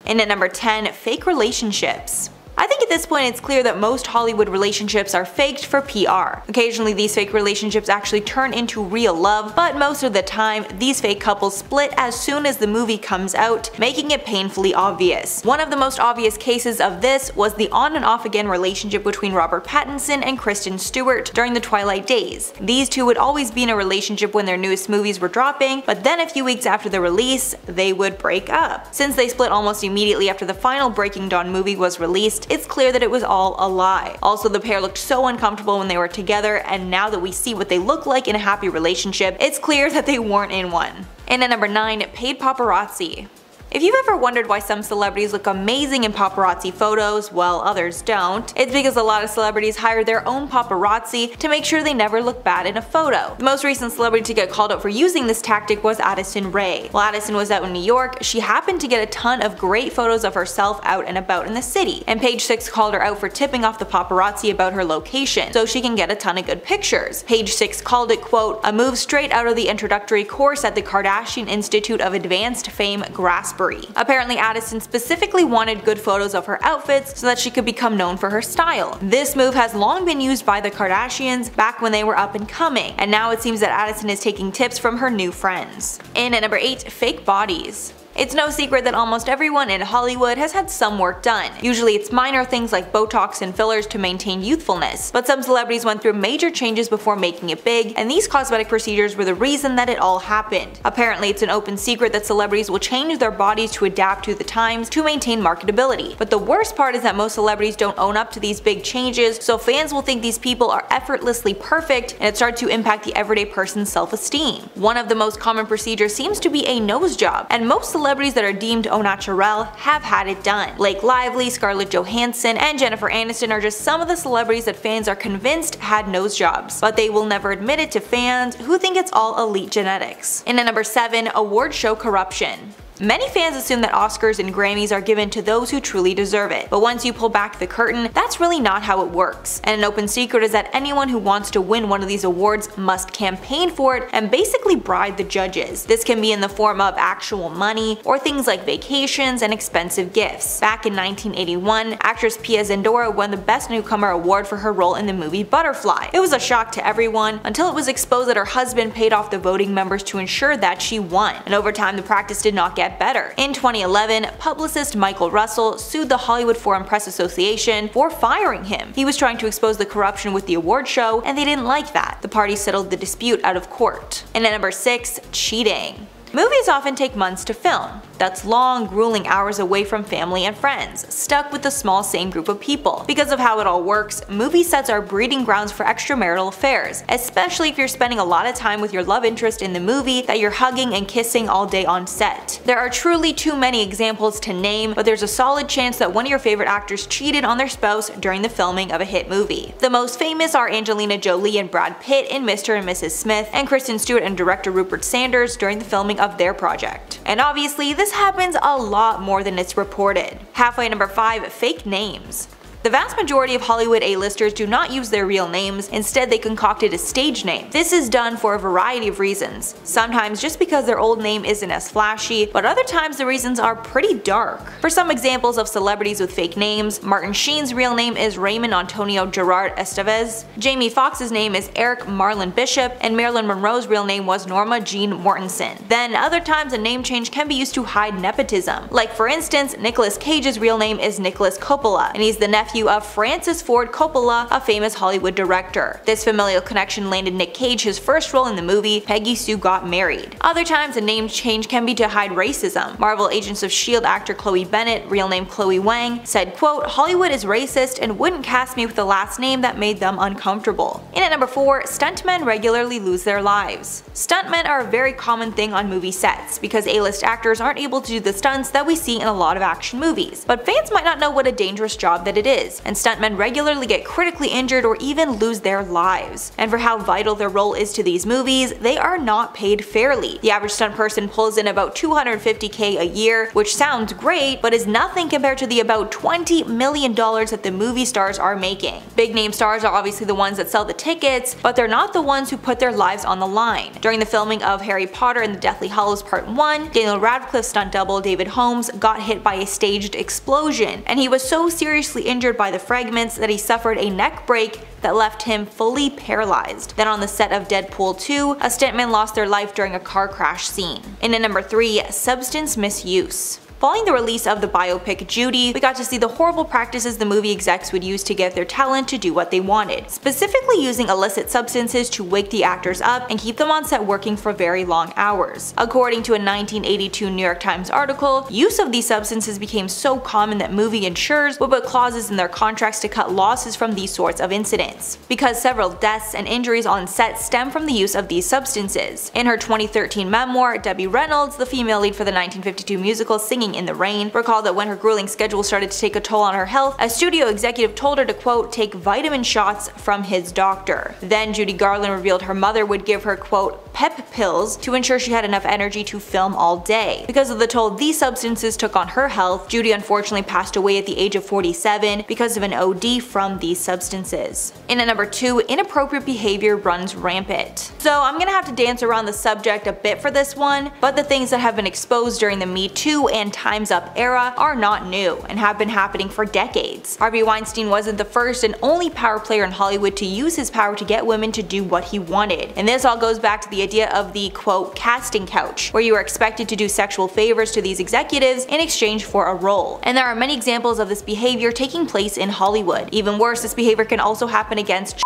And at number 10, fake relationships. I think at this point it's clear that most Hollywood relationships are faked for PR. Occasionally these fake relationships actually turn into real love, but most of the time, these fake couples split as soon as the movie comes out, making it painfully obvious. One of the most obvious cases of this was the on and off again relationship between Robert Pattinson and Kristen Stewart during the Twilight days. These two would always be in a relationship when their newest movies were dropping, but then a few weeks after the release, they would break up. Since they split almost immediately after the final Breaking Dawn movie was released, it's clear that it was all a lie. Also, the pair looked so uncomfortable when they were together, and now that we see what they look like in a happy relationship, it's clear that they weren't in one. And at number 9, paid paparazzi. If you've ever wondered why some celebrities look amazing in paparazzi photos while others don't, it's because a lot of celebrities hire their own paparazzi to make sure they never look bad in a photo. The most recent celebrity to get called out for using this tactic was Addison Rae. While Addison was out in New York, she happened to get a ton of great photos of herself out and about in the city, and Page Six called her out for tipping off the paparazzi about her location so she can get a ton of good pictures. Page Six called it, quote, "a move straight out of the introductory course at the Kardashian Institute of Advanced Fame Grasbury." Apparently Addison specifically wanted good photos of her outfits so that she could become known for her style. This move has long been used by the Kardashians back when they were up and coming, and now it seems that Addison is taking tips from her new friends. And at number 8, fake bodies. It's no secret that almost everyone in Hollywood has had some work done. Usually it's minor things like Botox and fillers to maintain youthfulness, but some celebrities went through major changes before making it big, and these cosmetic procedures were the reason that it all happened. Apparently it's an open secret that celebrities will change their bodies to adapt to the times to maintain marketability. But the worst part is that most celebrities don't own up to these big changes, so fans will think these people are effortlessly perfect, and it starts to impact the everyday person's self-esteem. One of the most common procedures seems to be a nose job, and most celebrities that are deemed au naturel have had it done. Blake Lively, Scarlett Johansson, and Jennifer Aniston are just some of the celebrities that fans are convinced had nose jobs, but they will never admit it to fans who think it's all elite genetics. And at number 7, award show corruption. Many fans assume that Oscars and Grammys are given to those who truly deserve it, but once you pull back the curtain, that's really not how it works. And an open secret is that anyone who wants to win one of these awards must campaign for it and basically bribe the judges. This can be in the form of actual money, or things like vacations and expensive gifts. Back in 1981, actress Pia Zendora won the Best Newcomer award for her role in the movie Butterfly. It was a shock to everyone until it was exposed that her husband paid off the voting members to ensure that she won, and over time the practice did not get better. In 2011, publicist Michael Russell sued the Hollywood Foreign Press Association for firing him. He was trying to expose the corruption with the award show, and they didn't like that. The parties settled the dispute out of court. And at number 6, cheating. Movies often take months to film. That's long, grueling hours away from family and friends, stuck with the small same group of people. Because of how it all works, movie sets are breeding grounds for extramarital affairs, especially if you're spending a lot of time with your love interest in the movie that you're hugging and kissing all day on set. There are truly too many examples to name, but there's a solid chance that one of your favorite actors cheated on their spouse during the filming of a hit movie. The most famous are Angelina Jolie and Brad Pitt in Mr. and Mrs. Smith, and Kristen Stewart and director Rupert Sanders during the filming of their project. And obviously, this happens a lot more than it's reported. Halfway number 5, fake names. The vast majority of Hollywood A-listers do not use their real names, instead they concocted a stage name. This is done for a variety of reasons. Sometimes just because their old name isn't as flashy, but other times the reasons are pretty dark. For some examples of celebrities with fake names, Martin Sheen's real name is Raymond Antonio Gerard Estevez, Jamie Foxx's name is Eric Marlon Bishop, and Marilyn Monroe's real name was Norma Jean Mortensen. Then other times a name change can be used to hide nepotism. Like for instance, Nicolas Cage's real name is Nicholas Coppola, and he's the nephew of Francis Ford Coppola, a famous Hollywood director. This familial connection landed Nick Cage his first role in the movie Peggy Sue Got Married. Other times a name change can be to hide racism. Marvel Agents of S.H.I.E.L.D. actor Chloe Bennett, real name Chloe Wang, said, quote, "Hollywood is racist and wouldn't cast me with the last name that made them uncomfortable." And at number 4, stuntmen regularly lose their lives. Stuntmen are a very common thing on movie sets, because A-list actors aren't able to do the stunts that we see in a lot of action movies. But fans might not know what a dangerous job that it is. is, and stuntmen regularly get critically injured or even lose their lives. And for how vital their role is to these movies, they are not paid fairly. The average stunt person pulls in about $250K a year, which sounds great, but is nothing compared to the about $20 million that the movie stars are making. Big name stars are obviously the ones that sell the tickets, but they're not the ones who put their lives on the line. During the filming of Harry Potter and the Deathly Hallows Part 1, Daniel Radcliffe's stunt double David Holmes got hit by a staged explosion, and he was so seriously injured by the fragments that he suffered a neck break that left him fully paralyzed. Then on the set of Deadpool 2, a stuntman lost their life during a car crash scene. And at number 3, substance misuse. Following the release of the biopic Judy, we got to see the horrible practices the movie execs would use to get their talent to do what they wanted, specifically using illicit substances to wake the actors up and keep them on set working for very long hours. According to a 1982 New York Times article, use of these substances became so common that movie insurers would put clauses in their contracts to cut losses from these sorts of incidents, because several deaths and injuries on set stem from the use of these substances. In her 2013 memoir, Debbie Reynolds, the female lead for the 1952 musical Singing in the Rain, recalled that when her grueling schedule started to take a toll on her health, a studio executive told her to quote, take vitamin shots from his doctor. Then Judy Garland revealed her mother would give her quote, pep pills to ensure she had enough energy to film all day. Because of the toll these substances took on her health, Judy unfortunately passed away at the age of 47 because of an OD from these substances. And at number 2, inappropriate behavior runs rampant. So I'm gonna have to dance around the subject a bit for this one, but the things that have been exposed during the Me Too and Time's Up era are not new and have been happening for decades. Harvey Weinstein wasn't the first and only power player in Hollywood to use his power to get women to do what he wanted. And this all goes back to the idea of the quote casting couch, where you are expected to do sexual favors to these executives in exchange for a role. And there are many examples of this behavior taking place in Hollywood. Even worse, this behavior can also happen against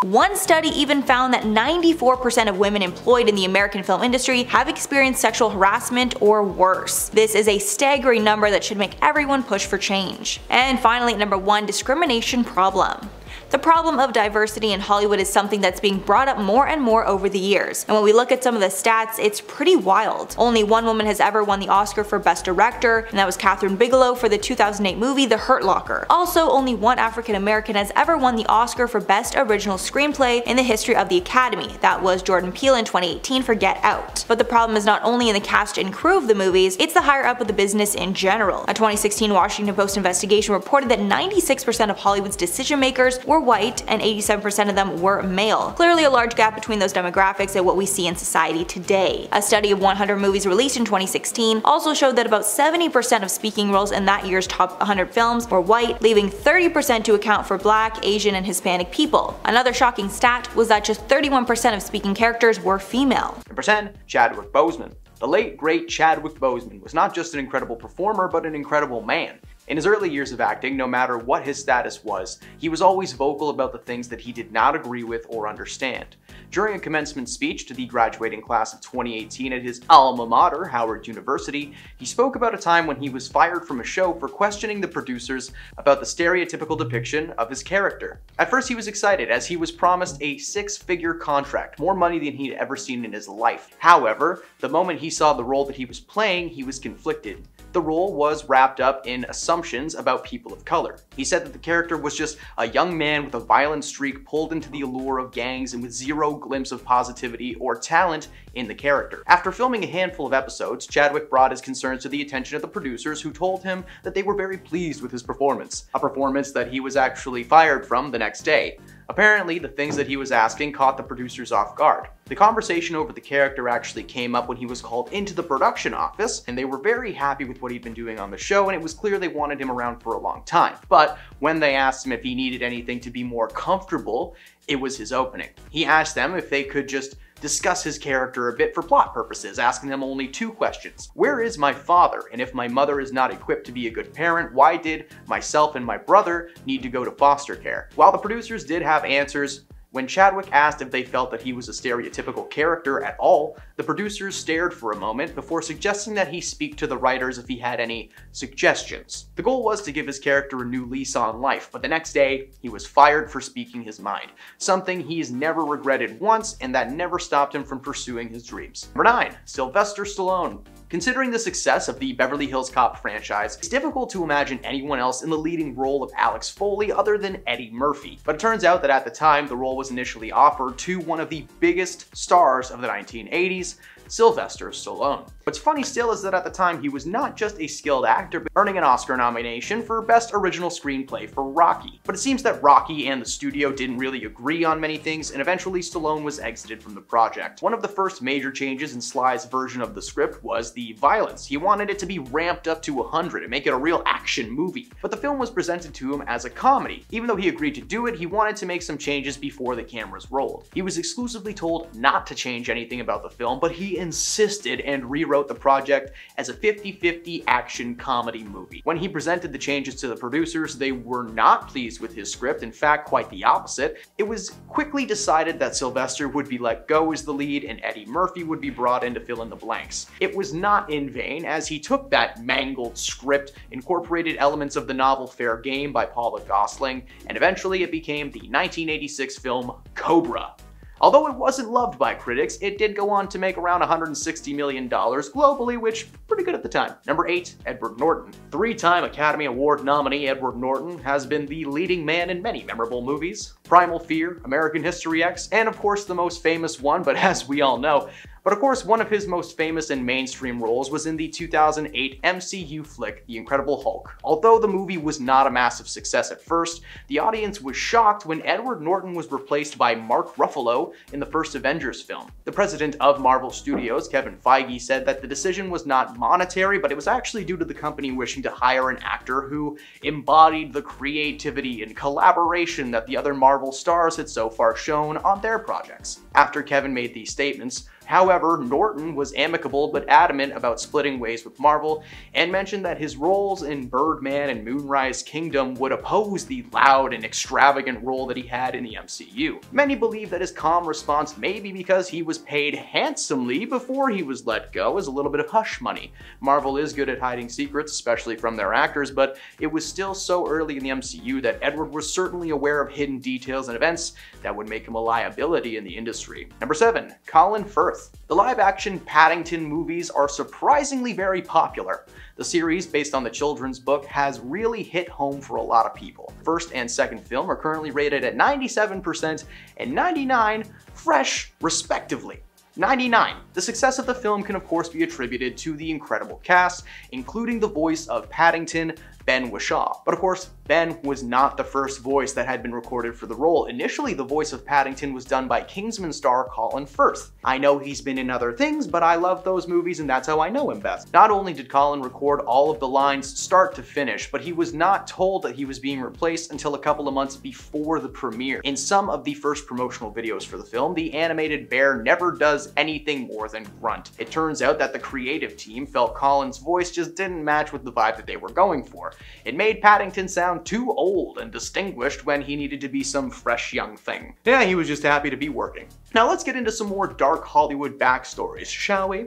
One study even found that 94% of women employed in the American film industry have experienced sexual harassment or worse. This is a staggering number that should make everyone push for change. And finally, at number 1, discrimination problem. The problem of diversity in Hollywood is something that's being brought up more and more over the years, and when we look at some of the stats, it's pretty wild. Only one woman has ever won the Oscar for Best Director, and that was Kathryn Bigelow for the 2008 movie The Hurt Locker. Also, only one African American has ever won the Oscar for Best Original Screenplay in the history of the Academy. That was Jordan Peele in 2018 for Get Out. But the problem is not only in the cast and crew of the movies, it's the higher up of the business in general. A 2016 Washington Post investigation reported that 96% of Hollywood's decision makers were white and 87% of them were male. Clearly a large gap between those demographics and what we see in society today. A study of 100 movies released in 2016 also showed that about 70% of speaking roles in that year's top 100 films were white, leaving 30% to account for Black, Asian, and Hispanic people. Another shocking stat was that just 31% of speaking characters were female. Number 10, Chadwick Boseman. The late great Chadwick Boseman was not just an incredible performer, but an incredible man. In his early years of acting, no matter what his status was, he was always vocal about the things that he did not agree with or understand. During a commencement speech to the graduating class of 2018 at his alma mater, Howard University, he spoke about a time when he was fired from a show for questioning the producers about the stereotypical depiction of his character. At first he was excited, as he was promised a 6-figure contract, more money than he'd ever seen in his life. However, the moment he saw the role that he was playing, he was conflicted. The role was wrapped up in assumptions about people of color. He said that the character was just a young man with a violent streak pulled into the allure of gangs and with zero glimpse of positivity or talent in the character. After filming a handful of episodes, Chadwick brought his concerns to the attention of the producers, who told him that they were very pleased with his performance, a performance that he was actually fired from the next day. Apparently, the things that he was asking caught the producers off guard. The conversation over the character actually came up when he was called into the production office, and they were very happy with what he'd been doing on the show, and it was clear they wanted him around for a long time. But when they asked him if he needed anything to be more comfortable, it was his opening. He asked them if they could just discuss his character a bit for plot purposes, asking them only 2 questions. Where is my father? And if my mother is not equipped to be a good parent, why did myself and my brother need to go to foster care? While the producers did have answers, when Chadwick asked if they felt that he was a stereotypical character at all, the producers stared for a moment before suggesting that he speak to the writers if he had any suggestions. The goal was to give his character a new lease on life, but the next day, he was fired for speaking his mind, something he's never regretted once and that never stopped him from pursuing his dreams. Number 9, Sylvester Stallone. Considering the success of the Beverly Hills Cop franchise, it's difficult to imagine anyone else in the leading role of Alex Foley other than Eddie Murphy. But it turns out that at the time, the role was initially offered to one of the biggest stars of the 1980s, Sylvester Stallone. What's funny still is that at the time he was not just a skilled actor, but earning an Oscar nomination for Best Original Screenplay for Rocky. But it seems that Rocky and the studio didn't really agree on many things, and eventually Stallone was exited from the project. One of the first major changes in Sly's version of the script was the violence. He wanted it to be ramped up to 100 and make it a real action movie. But the film was presented to him as a comedy. Even though he agreed to do it, he wanted to make some changes before the cameras rolled. He was exclusively told not to change anything about the film, but he insisted and rewrote the project as a 50-50 action comedy movie. When he presented the changes to the producers, they were not pleased with his script, in fact quite the opposite. It was quickly decided that Sylvester would be let go as the lead and Eddie Murphy would be brought in to fill in the blanks. It was not in vain, as he took that mangled script, incorporated elements of the novel Fair Game by Paula Gosling, and eventually it became the 1986 film Cobra. Although it wasn't loved by critics, it did go on to make around $160 million globally, which pretty good at the time. Number 8, Edward Norton. Three-time Academy Award nominee Edward Norton has been the leading man in many memorable movies. Primal Fear, American History X, and of course the most famous one, but as we all know, but of course, one of his most famous and mainstream roles was in the 2008 MCU flick, The Incredible Hulk. Although the movie was not a massive success at first, the audience was shocked when Edward Norton was replaced by Mark Ruffalo in the first Avengers film. The president of Marvel Studios, Kevin Feige, said that the decision was not monetary, but it was actually due to the company wishing to hire an actor who embodied the creativity and collaboration that the other Marvel stars had so far shown on their projects. After Kevin made these statements, however, Norton was amicable but adamant about splitting ways with Marvel, and mentioned that his roles in Birdman and Moonrise Kingdom would oppose the loud and extravagant role that he had in the MCU. Many believe that his calm response may be because he was paid handsomely before he was let go as a little bit of hush money. Marvel is good at hiding secrets, especially from their actors, but it was still so early in the MCU that Edward was certainly aware of hidden details and events that would make him a liability in the industry. Number 7, Colin Firth. The live-action Paddington movies are surprisingly very popular. The series, based on the children's book, has really hit home for a lot of people. First and second film are currently rated at 97% and 99% fresh, respectively. 99. The success of the film can of course be attributed to the incredible cast, including the voice of Paddington, Ben Whishaw. But of course, Ben was not the first voice that had been recorded for the role. Initially, the voice of Paddington was done by Kingsman star Colin Firth. I know he's been in other things, but I love those movies and that's how I know him best. Not only did Colin record all of the lines start to finish, but he was not told that he was being replaced until a couple of months before the premiere. In some of the first promotional videos for the film, the animated bear never does anything more than grunt. It turns out that the creative team felt Colin's voice just didn't match with the vibe that they were going for. It made Paddington sound too old and distinguished when he needed to be some fresh young thing. Yeah, he was just happy to be working. Now let's get into some more dark Hollywood backstories, shall we?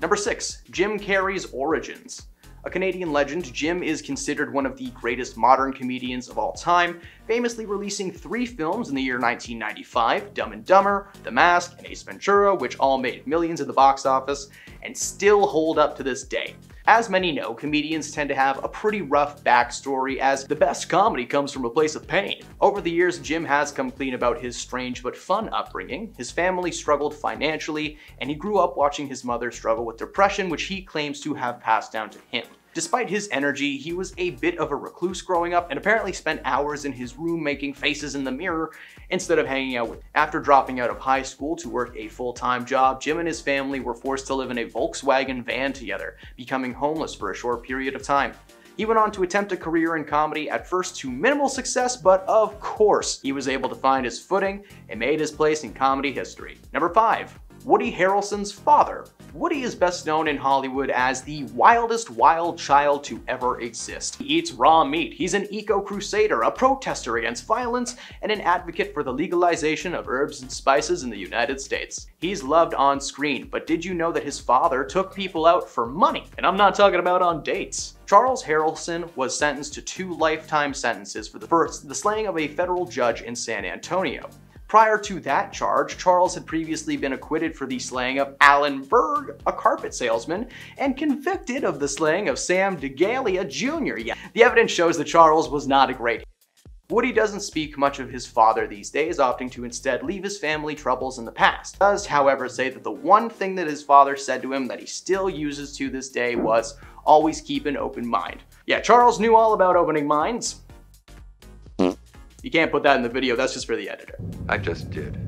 Number 6, Jim Carrey's origins. A Canadian legend, Jim is considered one of the greatest modern comedians of all time, famously releasing 3 films in the year 1995, Dumb and Dumber, The Mask, and Ace Ventura, which all made millions at the box office, and still hold up to this day. As many know, comedians tend to have a pretty rough backstory, as the best comedy comes from a place of pain. Over the years, Jim has come clean about his strange but fun upbringing. His family struggled financially, and he grew up watching his mother struggle with depression, which he claims to have passed down to him. Despite his energy, he was a bit of a recluse growing up and apparently spent hours in his room making faces in the mirror instead of hanging out with. After dropping out of high school to work a full-time job, Jim and his family were forced to live in a Volkswagen van together, becoming homeless for a short period of time. He went on to attempt a career in comedy, at first to minimal success, but of course, he was able to find his footing and made his place in comedy history. Number 5. Woody Harrelson's father. Woody is best known in Hollywood as the wildest wild child to ever exist. He eats raw meat, he's an eco-crusader, a protester against violence, and an advocate for the legalization of herbs and spices in the United States. He's loved on screen, but did you know that his father took people out for money? And I'm not talking about on dates. Charles Harrelson was sentenced to 2 lifetime sentences for the slaying of a federal judge in San Antonio. Prior to that charge, Charles had previously been acquitted for the slaying of Alan Berg, a carpet salesman, and convicted of the slaying of Sam DeGalia Jr. Yeah, the evidence shows that Charles was not a great hitman. Woody doesn't speak much of his father these days, opting to instead leave his family troubles in the past. He does, however, say that the one thing that his father said to him that he still uses to this day was, always keep an open mind. Yeah, Charles knew all about opening minds. You can't put that in the video, that's just for the editor. I just did.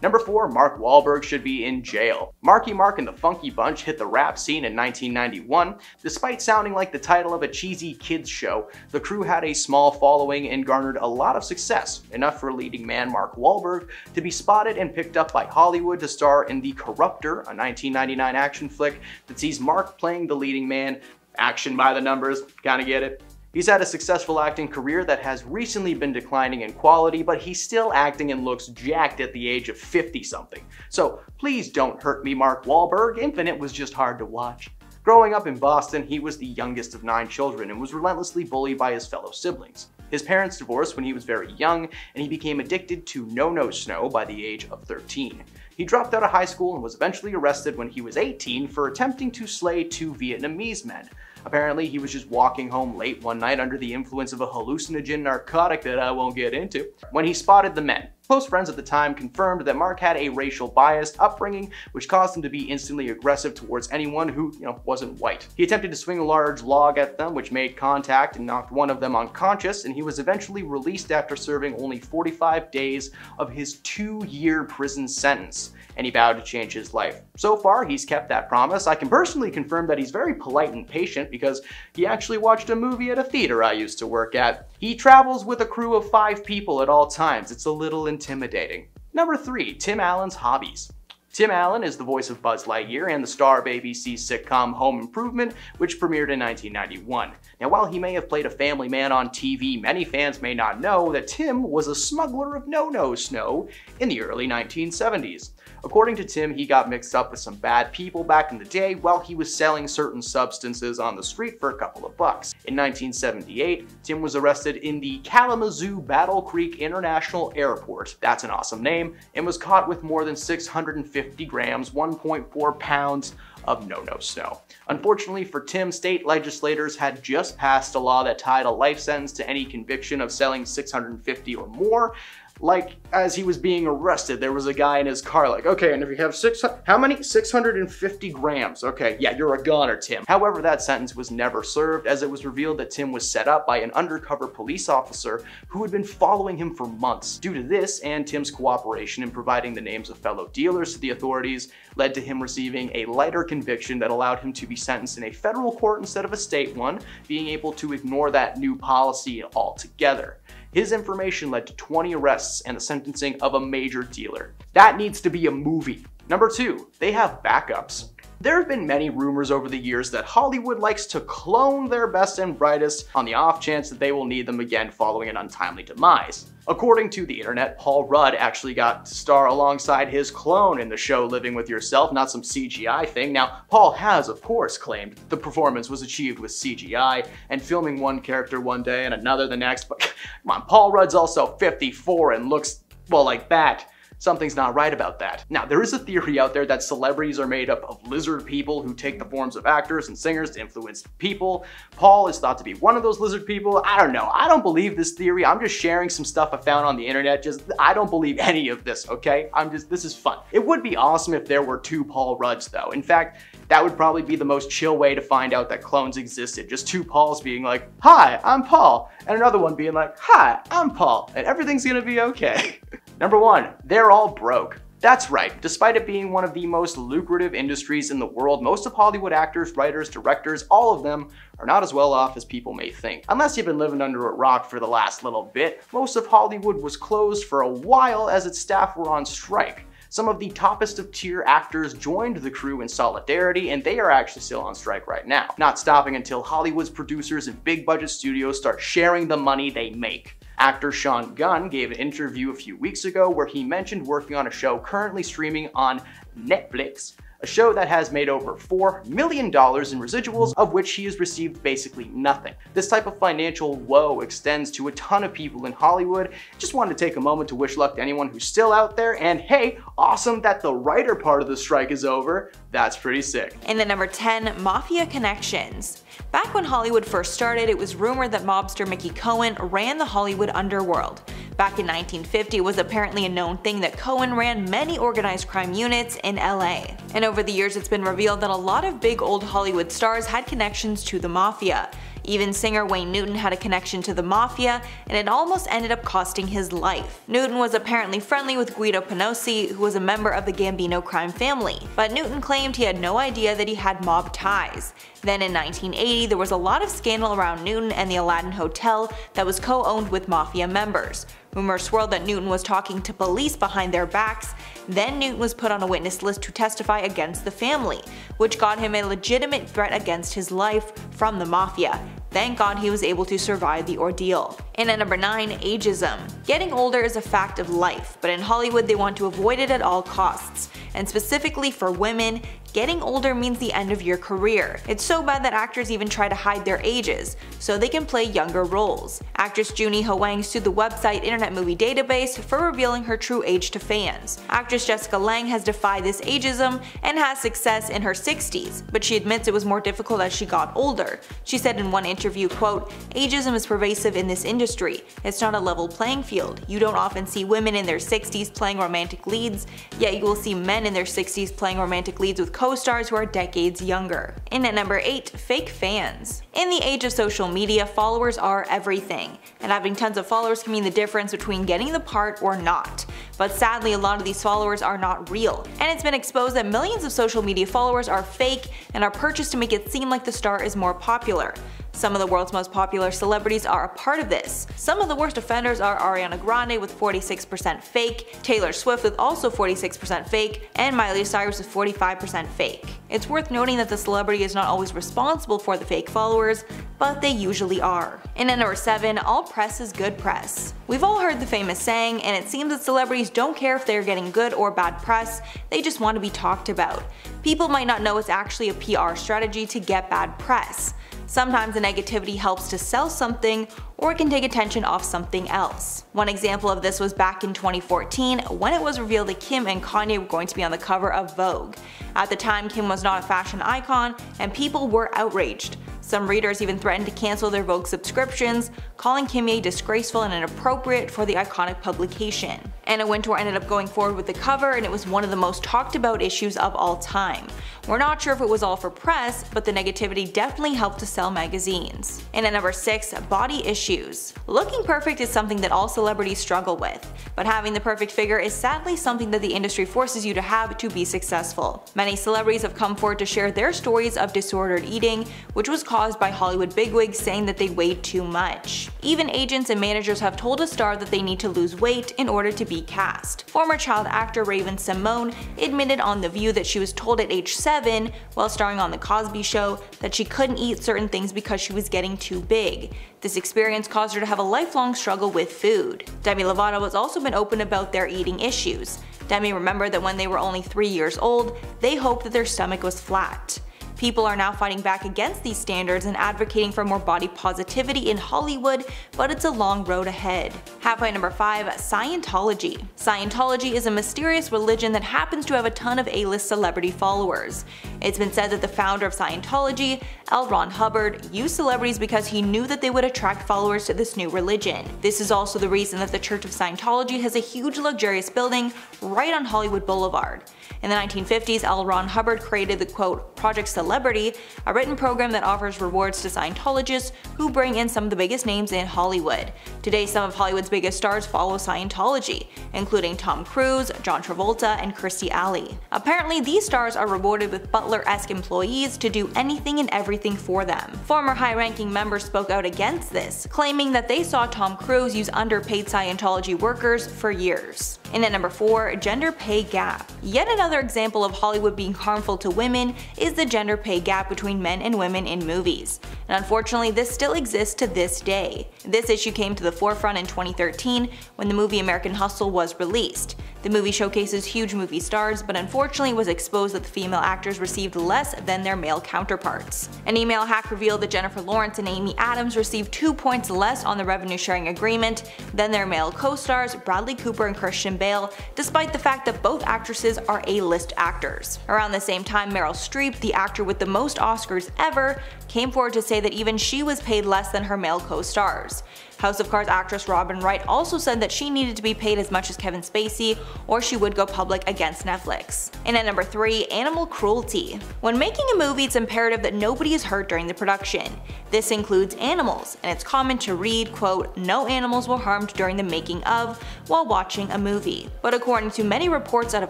Number 4, Mark Wahlberg should be in jail. Marky Mark and the Funky Bunch hit the rap scene in 1991. Despite sounding like the title of a cheesy kids show, the crew had a small following and garnered a lot of success, enough for leading man Mark Wahlberg to be spotted and picked up by Hollywood to star in The Corruptor, a 1999 action flick that sees Mark playing the leading man. Action by the numbers, kinda get it? He's had a successful acting career that has recently been declining in quality, but he's still acting and looks jacked at the age of 50-something. So please don't hurt me, Mark Wahlberg. Infinite was just hard to watch. Growing up in Boston, he was the youngest of 9 children and was relentlessly bullied by his fellow siblings. His parents divorced when he was very young, and he became addicted to no-no snow by the age of 13. He dropped out of high school and was eventually arrested when he was 18 for attempting to slay 2 Vietnamese men. Apparently, he was just walking home late one night under the influence of a hallucinogen narcotic that I won't get into, when he spotted the men. Close friends at the time confirmed that Mark had a racial biased upbringing, which caused him to be instantly aggressive towards anyone who, wasn't white. He attempted to swing a large log at them, which made contact and knocked one of them unconscious, and he was eventually released after serving only 45 days of his 2-year prison sentence. And he vowed to change his life. So far, he's kept that promise. I can personally confirm that he's very polite and patient because he actually watched a movie at a theater I used to work at. He travels with a crew of 5 people at all times. It's a little intimidating. Number 3, Tim Allen's hobbies. Tim Allen is the voice of Buzz Lightyear and the star of ABC's sitcom Home Improvement, which premiered in 1991. Now, while he may have played a family man on TV, many fans may not know that Tim was a smuggler of no-no snow in the early 1970s. According to Tim, he got mixed up with some bad people back in the day while he was selling certain substances on the street for a couple of bucks. In 1978, Tim was arrested in the Kalamazoo Battle Creek International Airport, that's an awesome name, and was caught with more than 650 grams, 1.4 pounds of no-no snow. Unfortunately for Tim, state legislators had just passed a law that tied a life sentence to any conviction of selling 650 or more. Like, as he was being arrested, there was a guy in his car like, okay, and if you have 650 grams. Okay, yeah, you're a goner, Tim. However, that sentence was never served, as it was revealed that Tim was set up by an undercover police officer who had been following him for months. Due to this, and Tim's cooperation in providing the names of fellow dealers to the authorities, led to him receiving a lighter conviction that allowed him to be sentenced in a federal court instead of a state one, being able to ignore that new policy altogether. His information led to 20 arrests and the sentencing of a major dealer. That needs to be a movie. Number 2, they have backups. There have been many rumors over the years that Hollywood likes to clone their best and brightest on the off chance that they will need them again following an untimely demise. According to the internet, Paul Rudd actually got to star alongside his clone in the show Living With Yourself, not some CGI thing. Now, Paul has, of course, claimed the performance was achieved with CGI and filming one character one day and another the next, but come on, Paul Rudd's also 54 and looks, well, like that. Something's not right about that. Now, there is a theory out there that celebrities are made up of lizard people who take the forms of actors and singers to influence people. Paul is thought to be one of those lizard people. I don't know. I don't believe this theory. I'm just sharing some stuff I found on the internet. I don't believe any of this, okay? This is fun. It would be awesome if there were 2 Paul Rudds, though. In fact, that would probably be the most chill way to find out that clones existed. Just 2 Pauls being like, hi, I'm Paul. And another one being like, hi, I'm Paul. And everything's gonna be okay. Number 1, they're all broke. That's right, despite it being one of the most lucrative industries in the world, most of Hollywood actors, writers, directors, all of them are not as well off as people may think. Unless you've been living under a rock for the last little bit, most of Hollywood was closed for a while as its staff were on strike. Some of the toppest of tier actors joined the crew in solidarity, and they are actually still on strike right now, not stopping until Hollywood's producers and big budget studios start sharing the money they make. Actor Sean Gunn gave an interview a few weeks ago where he mentioned working on a show currently streaming on Netflix a show that has made over $4 million in residuals, of which he has received basically nothing. This type of financial woe extends to a ton of people in Hollywood. Just wanted to take a moment to wish luck to anyone who's still out there, and hey, awesome that the writer part of the strike is over. That's pretty sick. And at number 10, mafia connections. Back when Hollywood first started, it was rumored that mobster Mickey Cohen ran the Hollywood underworld. Back in 1950, it was apparently a known thing that Cohen ran many organized crime units in LA. And over the years, it's been revealed that a lot of big old Hollywood stars had connections to the mafia. Even singer Wayne Newton had a connection to the mafia, and it almost ended up costing his life. Newton was apparently friendly with Guido Penosi, who was a member of the Gambino crime family, but Newton claimed he had no idea that he had mob ties. Then in 1980, there was a lot of scandal around Newton and the Aladdin Hotel that was co-owned with mafia members. Rumors swirled that Newton was talking to police behind their backs. Then Newton was put on a witness list to testify against the family, which got him a legitimate threat against his life from the mafia. Thank God he was able to survive the ordeal. And at number 9, ageism. Getting older is a fact of life, but in Hollywood they want to avoid it at all costs. And specifically for women, getting older means the end of your career. It's so bad that actors even try to hide their ages, so they can play younger roles. Actress Junie Hwang sued the website Internet Movie Database for revealing her true age to fans. Actress Jessica Lange has defied this ageism and has success in her 60s, but she admits it was more difficult as she got older. She said in one interview, quote, "Ageism is pervasive in this industry. It's not a level playing field. You don't often see women in their 60s playing romantic leads, yet you will see men in their 60s playing romantic leads with co-stars who are decades younger." And at number 8, fake fans. In the age of social media, followers are everything, and having tons of followers can mean the difference between getting the part or not. But sadly, a lot of these followers are not real, and it's been exposed that millions of social media followers are fake and are purchased to make it seem like the star is more popular. Some of the world's most popular celebrities are a part of this. Some of the worst offenders are Ariana Grande with 46% fake, Taylor Swift with also 46% fake, and Miley Cyrus with 45% fake. It's worth noting that the celebrity is not always responsible for the fake followers, but they usually are. And at number 7, all press is good press. We've all heard the famous saying, and it seems that celebrities don't care if they're getting good or bad press, they just want to be talked about. People might not know it's actually a PR strategy to get bad press. Sometimes the negativity helps to sell something, or it can take attention off something else. One example of this was back in 2014 when it was revealed that Kim and Kanye were going to be on the cover of Vogue. At the time, Kim was not a fashion icon, and people were outraged. Some readers even threatened to cancel their Vogue subscriptions, calling Kimye disgraceful and inappropriate for the iconic publication. Anna Wintour ended up going forward with the cover, and it was one of the most talked about issues of all time. We're not sure if it was all for press, but the negativity definitely helped to sell magazines. And at number 6, body issues. Looking perfect is something that all celebrities struggle with, but having the perfect figure is sadly something that the industry forces you to have to be successful. Many celebrities have come forward to share their stories of disordered eating, which was caused by Hollywood bigwigs saying that they weighed too much. Even agents and managers have told a star that they need to lose weight in order to be cast. Former child actor Raven Simone admitted on The View that she was told at age 7, while starring on The Cosby Show, that she couldn't eat certain things because she was getting too big. This experience caused her to have a lifelong struggle with food. Demi Lovato has also been open about their eating issues. Demi remembered that when they were only 3 years old, they hoped that their stomach was flat. People are now fighting back against these standards and advocating for more body positivity in Hollywood, but it's a long road ahead. Halfway number 5, Scientology. Scientology is a mysterious religion that happens to have a ton of A-list celebrity followers. It's been said that the founder of Scientology, L. Ron Hubbard, used celebrities because he knew that they would attract followers to this new religion. This is also the reason that the Church of Scientology has a huge luxurious building right on Hollywood Boulevard. In the 1950s, L. Ron Hubbard created the quote, Project Celebrity, a written program that offers rewards to Scientologists who bring in some of the biggest names in Hollywood. Today, some of Hollywood's biggest stars follow Scientology, including Tom Cruise, John Travolta, and Kirstie Alley. Apparently, these stars are rewarded with butler-esque employees to do anything and everything for them. Former high-ranking members spoke out against this, claiming that they saw Tom Cruise use underpaid Scientology workers for years. And at number 4, gender pay gap. Yet another example of Hollywood being harmful to women is the gender pay gap between men and women in movies. and unfortunately this still exists to this day. This issue came to the forefront in 2013 when the movie American Hustle was released. The movie showcases huge movie stars, but unfortunately it was exposed that the female actors received less than their male counterparts. An email hack revealed that Jennifer Lawrence and Amy Adams received 2 points less on the revenue sharing agreement than their male co-stars Bradley Cooper and Christian Bale, despite the fact that both actresses are A-list actors. Around the same time, Meryl Streep, the actor with the most Oscars ever, came forward to say that even she was paid less than her male co-stars. House of Cards actress Robin Wright also said that she needed to be paid as much as Kevin Spacey or she would go public against Netflix. And at number 3, animal cruelty. When making a movie, it's imperative that nobody is hurt during the production. This includes animals, and it's common to read, quote, "No animals were harmed during the making of" while watching a movie. But according to many reports out of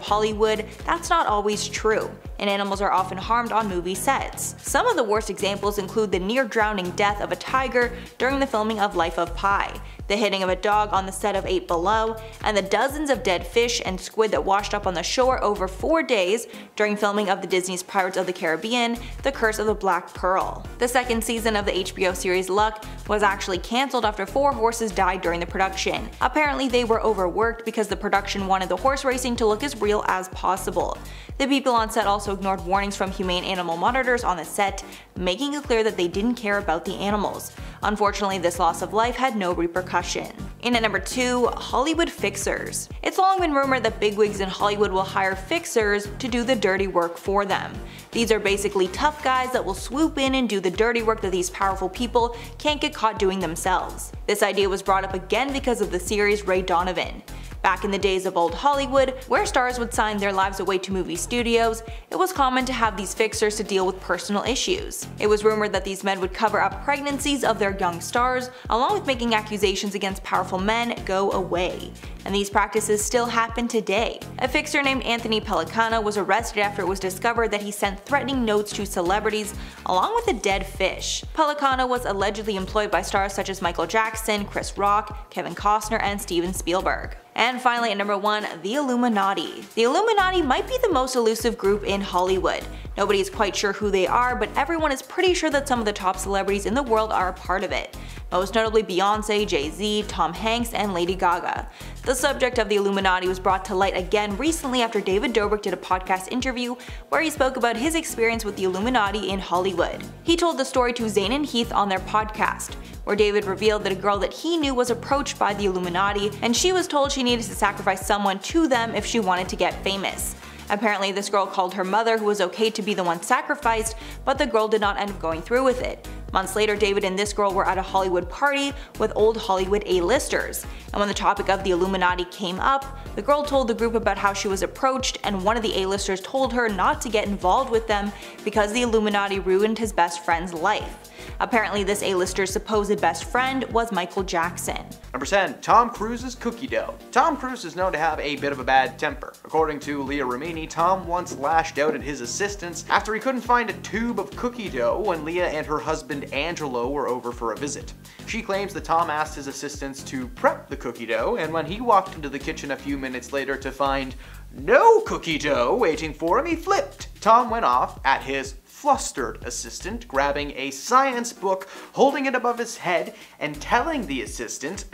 Hollywood, that's not always true, and animals are often harmed on movie sets. Some of the worst examples include the near-drowning death of a tiger during the filming of Life of Pi, the hitting of a dog on the set of 8 Below, and the dozens of dead fish and squid that washed up on the shore over 4 days during filming of the Disney's Pirates of the Caribbean, The Curse of the Black Pearl. The second season of the HBO series Luck was actually cancelled after 4 horses died during the production. Apparently they were overworked because the production wanted the horse racing to look as real as possible. The people on set also ignored warnings from humane animal monitors on the set, making it clear that they didn't care about the animals. Unfortunately, this loss of life had no repercussion. In at number 2, Hollywood fixers. It's long been rumored that bigwigs in Hollywood will hire fixers to do the dirty work for them. These are basically tough guys that will swoop in and do the dirty work that these powerful people can't get caught doing themselves. This idea was brought up again because of the series Ray Donovan. Back in the days of old Hollywood, where stars would sign their lives away to movie studios, it was common to have these fixers to deal with personal issues. It was rumored that these men would cover up pregnancies of their young stars, along with making accusations against powerful men go away. And these practices still happen today. A fixer named Anthony Pellicano was arrested after it was discovered that he sent threatening notes to celebrities along with a dead fish. Pellicano was allegedly employed by stars such as Michael Jackson, Chris Rock, Kevin Costner, and Steven Spielberg. And finally at number 1, the Illuminati. The Illuminati might be the most elusive group in Hollywood. Nobody is quite sure who they are, but everyone is pretty sure that some of the top celebrities in the world are a part of it. Most notably Beyonce, Jay-Z, Tom Hanks, and Lady Gaga. The subject of the Illuminati was brought to light again recently after David Dobrik did a podcast interview where he spoke about his experience with the Illuminati in Hollywood. He told the story to Zayn and Heath on their podcast, where David revealed that a girl that he knew was approached by the Illuminati, and she was told she needed to sacrifice someone to them if she wanted to get famous. Apparently this girl called her mother, who was okay to be the one sacrificed, but the girl did not end up going through with it. Months later, David and this girl were at a Hollywood party with old Hollywood A-listers, and when the topic of the Illuminati came up, the girl told the group about how she was approached, and one of the A-listers told her not to get involved with them because the Illuminati ruined his best friend's life. Apparently this A-lister's supposed best friend was Michael Jackson. Number 10. Tom Cruise's cookie dough. Tom Cruise is known to have a bit of a bad temper. According to Leah Remini, Tom once lashed out at his assistants after he couldn't find a tube of cookie dough when Leah and her husband Angelo were over for a visit. She claims that Tom asked his assistants to prep the cookie dough, and when he walked into the kitchen a few minutes later to find no cookie dough waiting for him, he flipped. Tom went off at his flustered assistant, grabbing a science book, holding it above his head, and telling the assistant,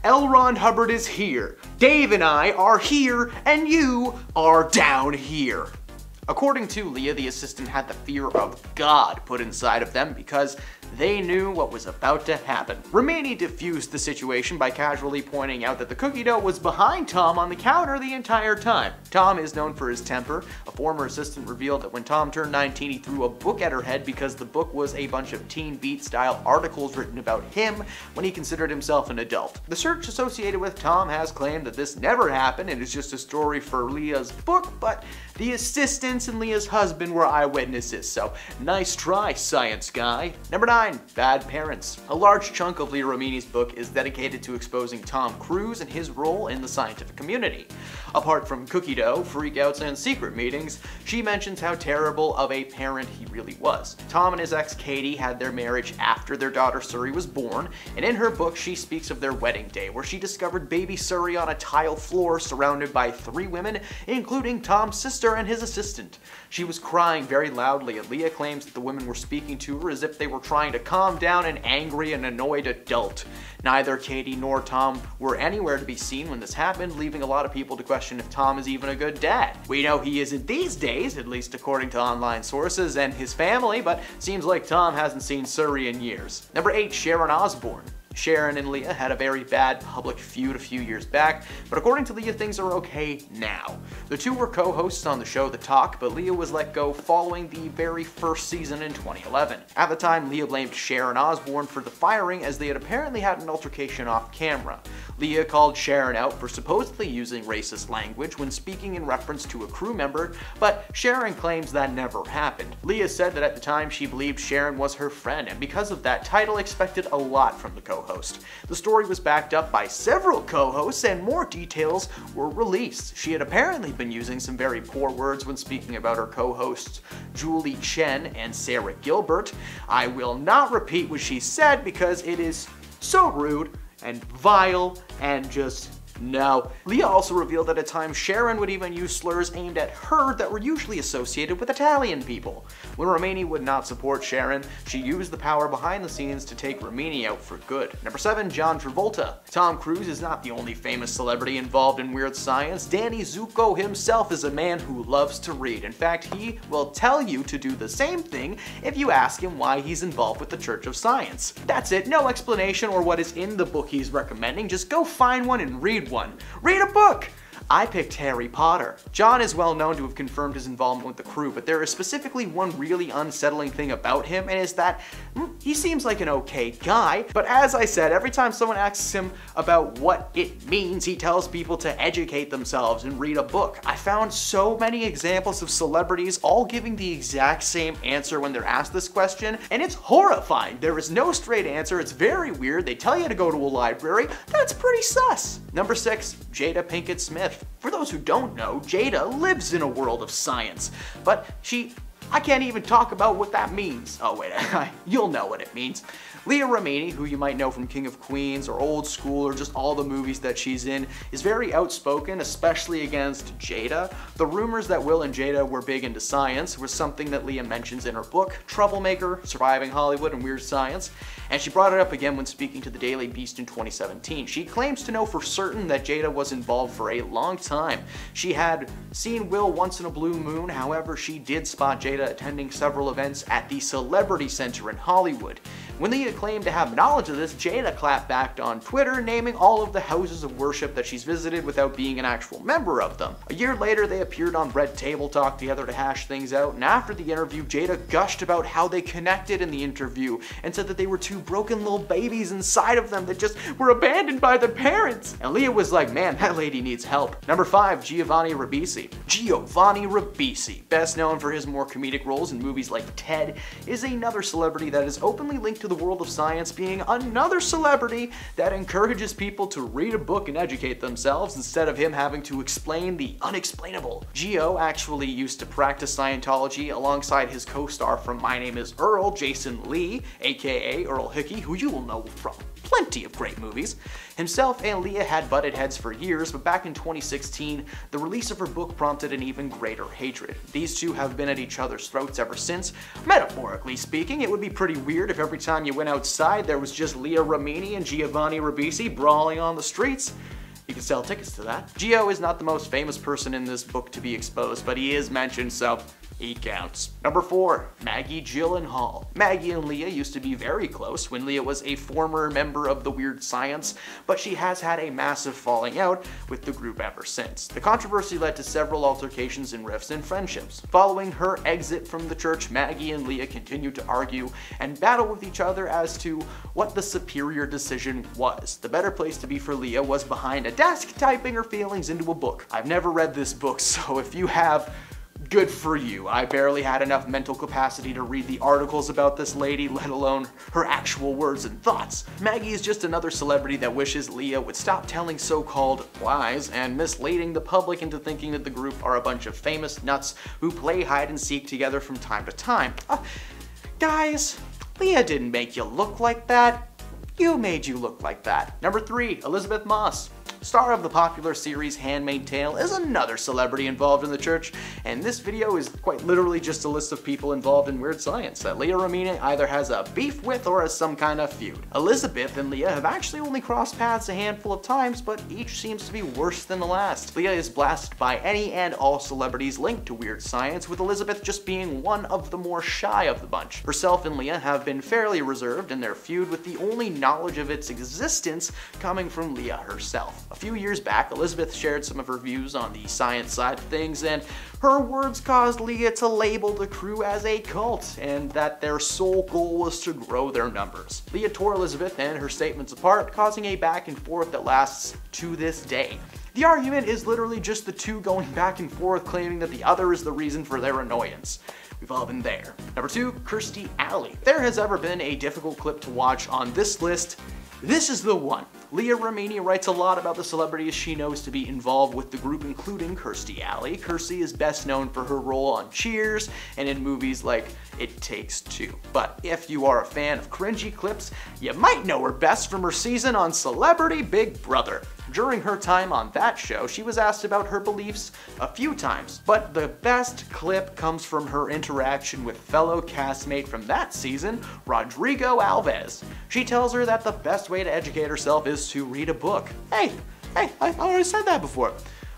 L. Ron Hubbard is here, Dave and I are here, and you are down here. According to Leah, the assistant had the fear of God put inside of them because they knew what was about to happen. Remini diffused the situation by casually pointing out that the cookie dough was behind Tom on the counter the entire time. Tom is known for his temper. A former assistant revealed that when Tom turned 19, he threw a book at her head because the book was a bunch of Teen Beat style articles written about him when he considered himself an adult. The search associated with Tom has claimed that this never happened and is just a story for Leah's book, but the assistants and Leah's husband were eyewitnesses, so nice try, science guy. Number 9. Bad parents. A large chunk of Leah Remini's book is dedicated to exposing Tom Cruise and his role in the scientific community. Apart from cookie dough, freakouts, and secret meetings, she mentions how terrible of a parent he really was. Tom and his ex Katie had their marriage after their daughter Suri was born, and in her book she speaks of their wedding day, where she discovered baby Suri on a tile floor surrounded by 3 women, including Tom's sister and his assistant. She was crying very loudly, and Leah claims that the women were speaking to her as if they were trying a calm down an angry and annoyed adult. Neither Katie nor Tom were anywhere to be seen when this happened, leaving a lot of people to question if Tom is even a good dad. We know he isn't these days, at least according to online sources and his family, but seems like Tom hasn't seen Surrey in years. Number 8, Sharon Osbourne. Sharon and Leah had a very bad public feud a few years back, but according to Leah, things are okay now. The two were co-hosts on the show The Talk, but Leah was let go following the very first season in 2011. At the time, Leah blamed Sharon Osbourne for the firing as they had apparently had an altercation off camera. Leah called Sharon out for supposedly using racist language when speaking in reference to a crew member, but Sharon claims that never happened. Leah said that at the time she believed Sharon was her friend, and because of that, Tidal expected a lot from the co-host. The story was backed up by several co-hosts and more details were released. She had apparently been using some very poor words when speaking about her co-hosts Julie Chen and Sarah Gilbert. I will not repeat what she said because it is so rude and vile and just no. Leah also revealed that at times Sharon would even use slurs aimed at her that were usually associated with Italian people. When Ramini would not support Sharon, she used the power behind the scenes to take Ramini out for good. Number 7, John Travolta. Tom Cruise is not the only famous celebrity involved in weird science. Danny Zuko himself is a man who loves to read. In fact, he will tell you to do the same thing if you ask him why he's involved with the Church of Science. That's it, no explanation or what is in the book he's recommending, just go find one and read one. Read a book! I picked Harry Potter. John is well known to have confirmed his involvement with the crew, but there is specifically one really unsettling thing about him, and is that he seems like an okay guy, but as I said, every time someone asks him about what it means, he tells people to educate themselves and read a book. I found so many examples of celebrities all giving the exact same answer when they're asked this question, and it's horrifying. There is no straight answer, it's very weird, they tell you to go to a library, that's pretty sus. Number 6, Jada Pinkett Smith. For those who don't know, Jada lives in a world of science, but I can't even talk about what that means. Oh wait, you'll know what it means. Leah Remini, who you might know from King of Queens or Old School or just all the movies that she's in, is very outspoken, especially against Jada. The rumors that Will and Jada were big into science was something that Leah mentions in her book, Troublemaker, Surviving Hollywood and Weird Science, and she brought it up again when speaking to the Daily Beast in 2017. She claims to know for certain that Jada was involved for a long time. She had seen Will once in a blue moon, however, she did spot Jada attending several events at the Celebrity Center in Hollywood. When Leah claimed to have knowledge of this, Jada clapped back on Twitter, naming all of the houses of worship that she's visited without being an actual member of them. A year later, they appeared on Red Table Talk together to hash things out, and after the interview, Jada gushed about how they connected in the interview and said that they were two broken little babies inside of them that just were abandoned by their parents. And Leah was like, man, that lady needs help. Number 5, Giovanni Ribisi. Giovanni Ribisi, best known for his more comedic roles in movies like Ted, is another celebrity that is openly linked to the world of science, being another celebrity that encourages people to read a book and educate themselves instead of him having to explain the unexplainable. Gio actually used to practice Scientology alongside his co-star from My Name is Earl, Jason Lee, aka Earl Hickey, who you will know from plenty of great movies. Himself and Leah had butted heads for years, but back in 2016, the release of her book prompted an even greater hatred. These two have been at each other's throats ever since. Metaphorically speaking, it would be pretty weird if every time you went outside there was just Leah Remini and Giovanni Ribisi brawling on the streets. You can sell tickets to that. Gio is not the most famous person in this book to be exposed, but he is mentioned, so he counts. Number 4, Maggie Gyllenhaal. Maggie and Leah used to be very close when Leah was a former member of the Weird Science, but she has had a massive falling out with the group ever since. The controversy led to several altercations and rifts in friendships. Following her exit from the church, Maggie and Leah continued to argue and battle with each other as to what the superior decision was. The better place to be for Leah was behind a desk typing her feelings into a book. I've never read this book, so if you have, good for you. I barely had enough mental capacity to read the articles about this lady, let alone her actual words and thoughts. Maggie is just another celebrity that wishes Leah would stop telling so-called lies and misleading the public into thinking that the group are a bunch of famous nuts who play hide and seek together from time to time. Guys, Leah didn't make you look like that. You made you look like that. Number 3, Elizabeth Moss. star of the popular series Handmaid's Tale, is another celebrity involved in the church, and this video is quite literally just a list of people involved in weird science that Leah Remini either has a beef with or has some kind of feud. Elizabeth and Leah have actually only crossed paths a handful of times, but each seems to be worse than the last. Leah is blasted by any and all celebrities linked to weird science, with Elizabeth just being one of the more shy of the bunch. Herself and Leah have been fairly reserved in their feud, with the only knowledge of its existence coming from Leah herself. A few years back, Elizabeth shared some of her views on the science side of things, and her words caused Leah to label the crew as a cult, and that their sole goal was to grow their numbers. Leah tore Elizabeth and her statements apart, causing a back and forth that lasts to this day. The argument is literally just the two going back and forth, claiming that the other is the reason for their annoyance. We've all been there. Number 2, Kirstie Alley. If there has ever been a difficult clip to watch on this list, this is the one. Leah Remini writes a lot about the celebrities she knows to be involved with the group, including Kirstie Alley. Kirstie is best known for her role on Cheers and in movies like It Takes Two. But if you are a fan of cringy clips, you might know her best from her season on Celebrity Big Brother. During her time on that show, she was asked about her beliefs a few times, but the best clip comes from her interaction with fellow castmate from that season, Rodrigo Alves. She tells her that the best way to educate herself is to read a book. Hey, I already said that before.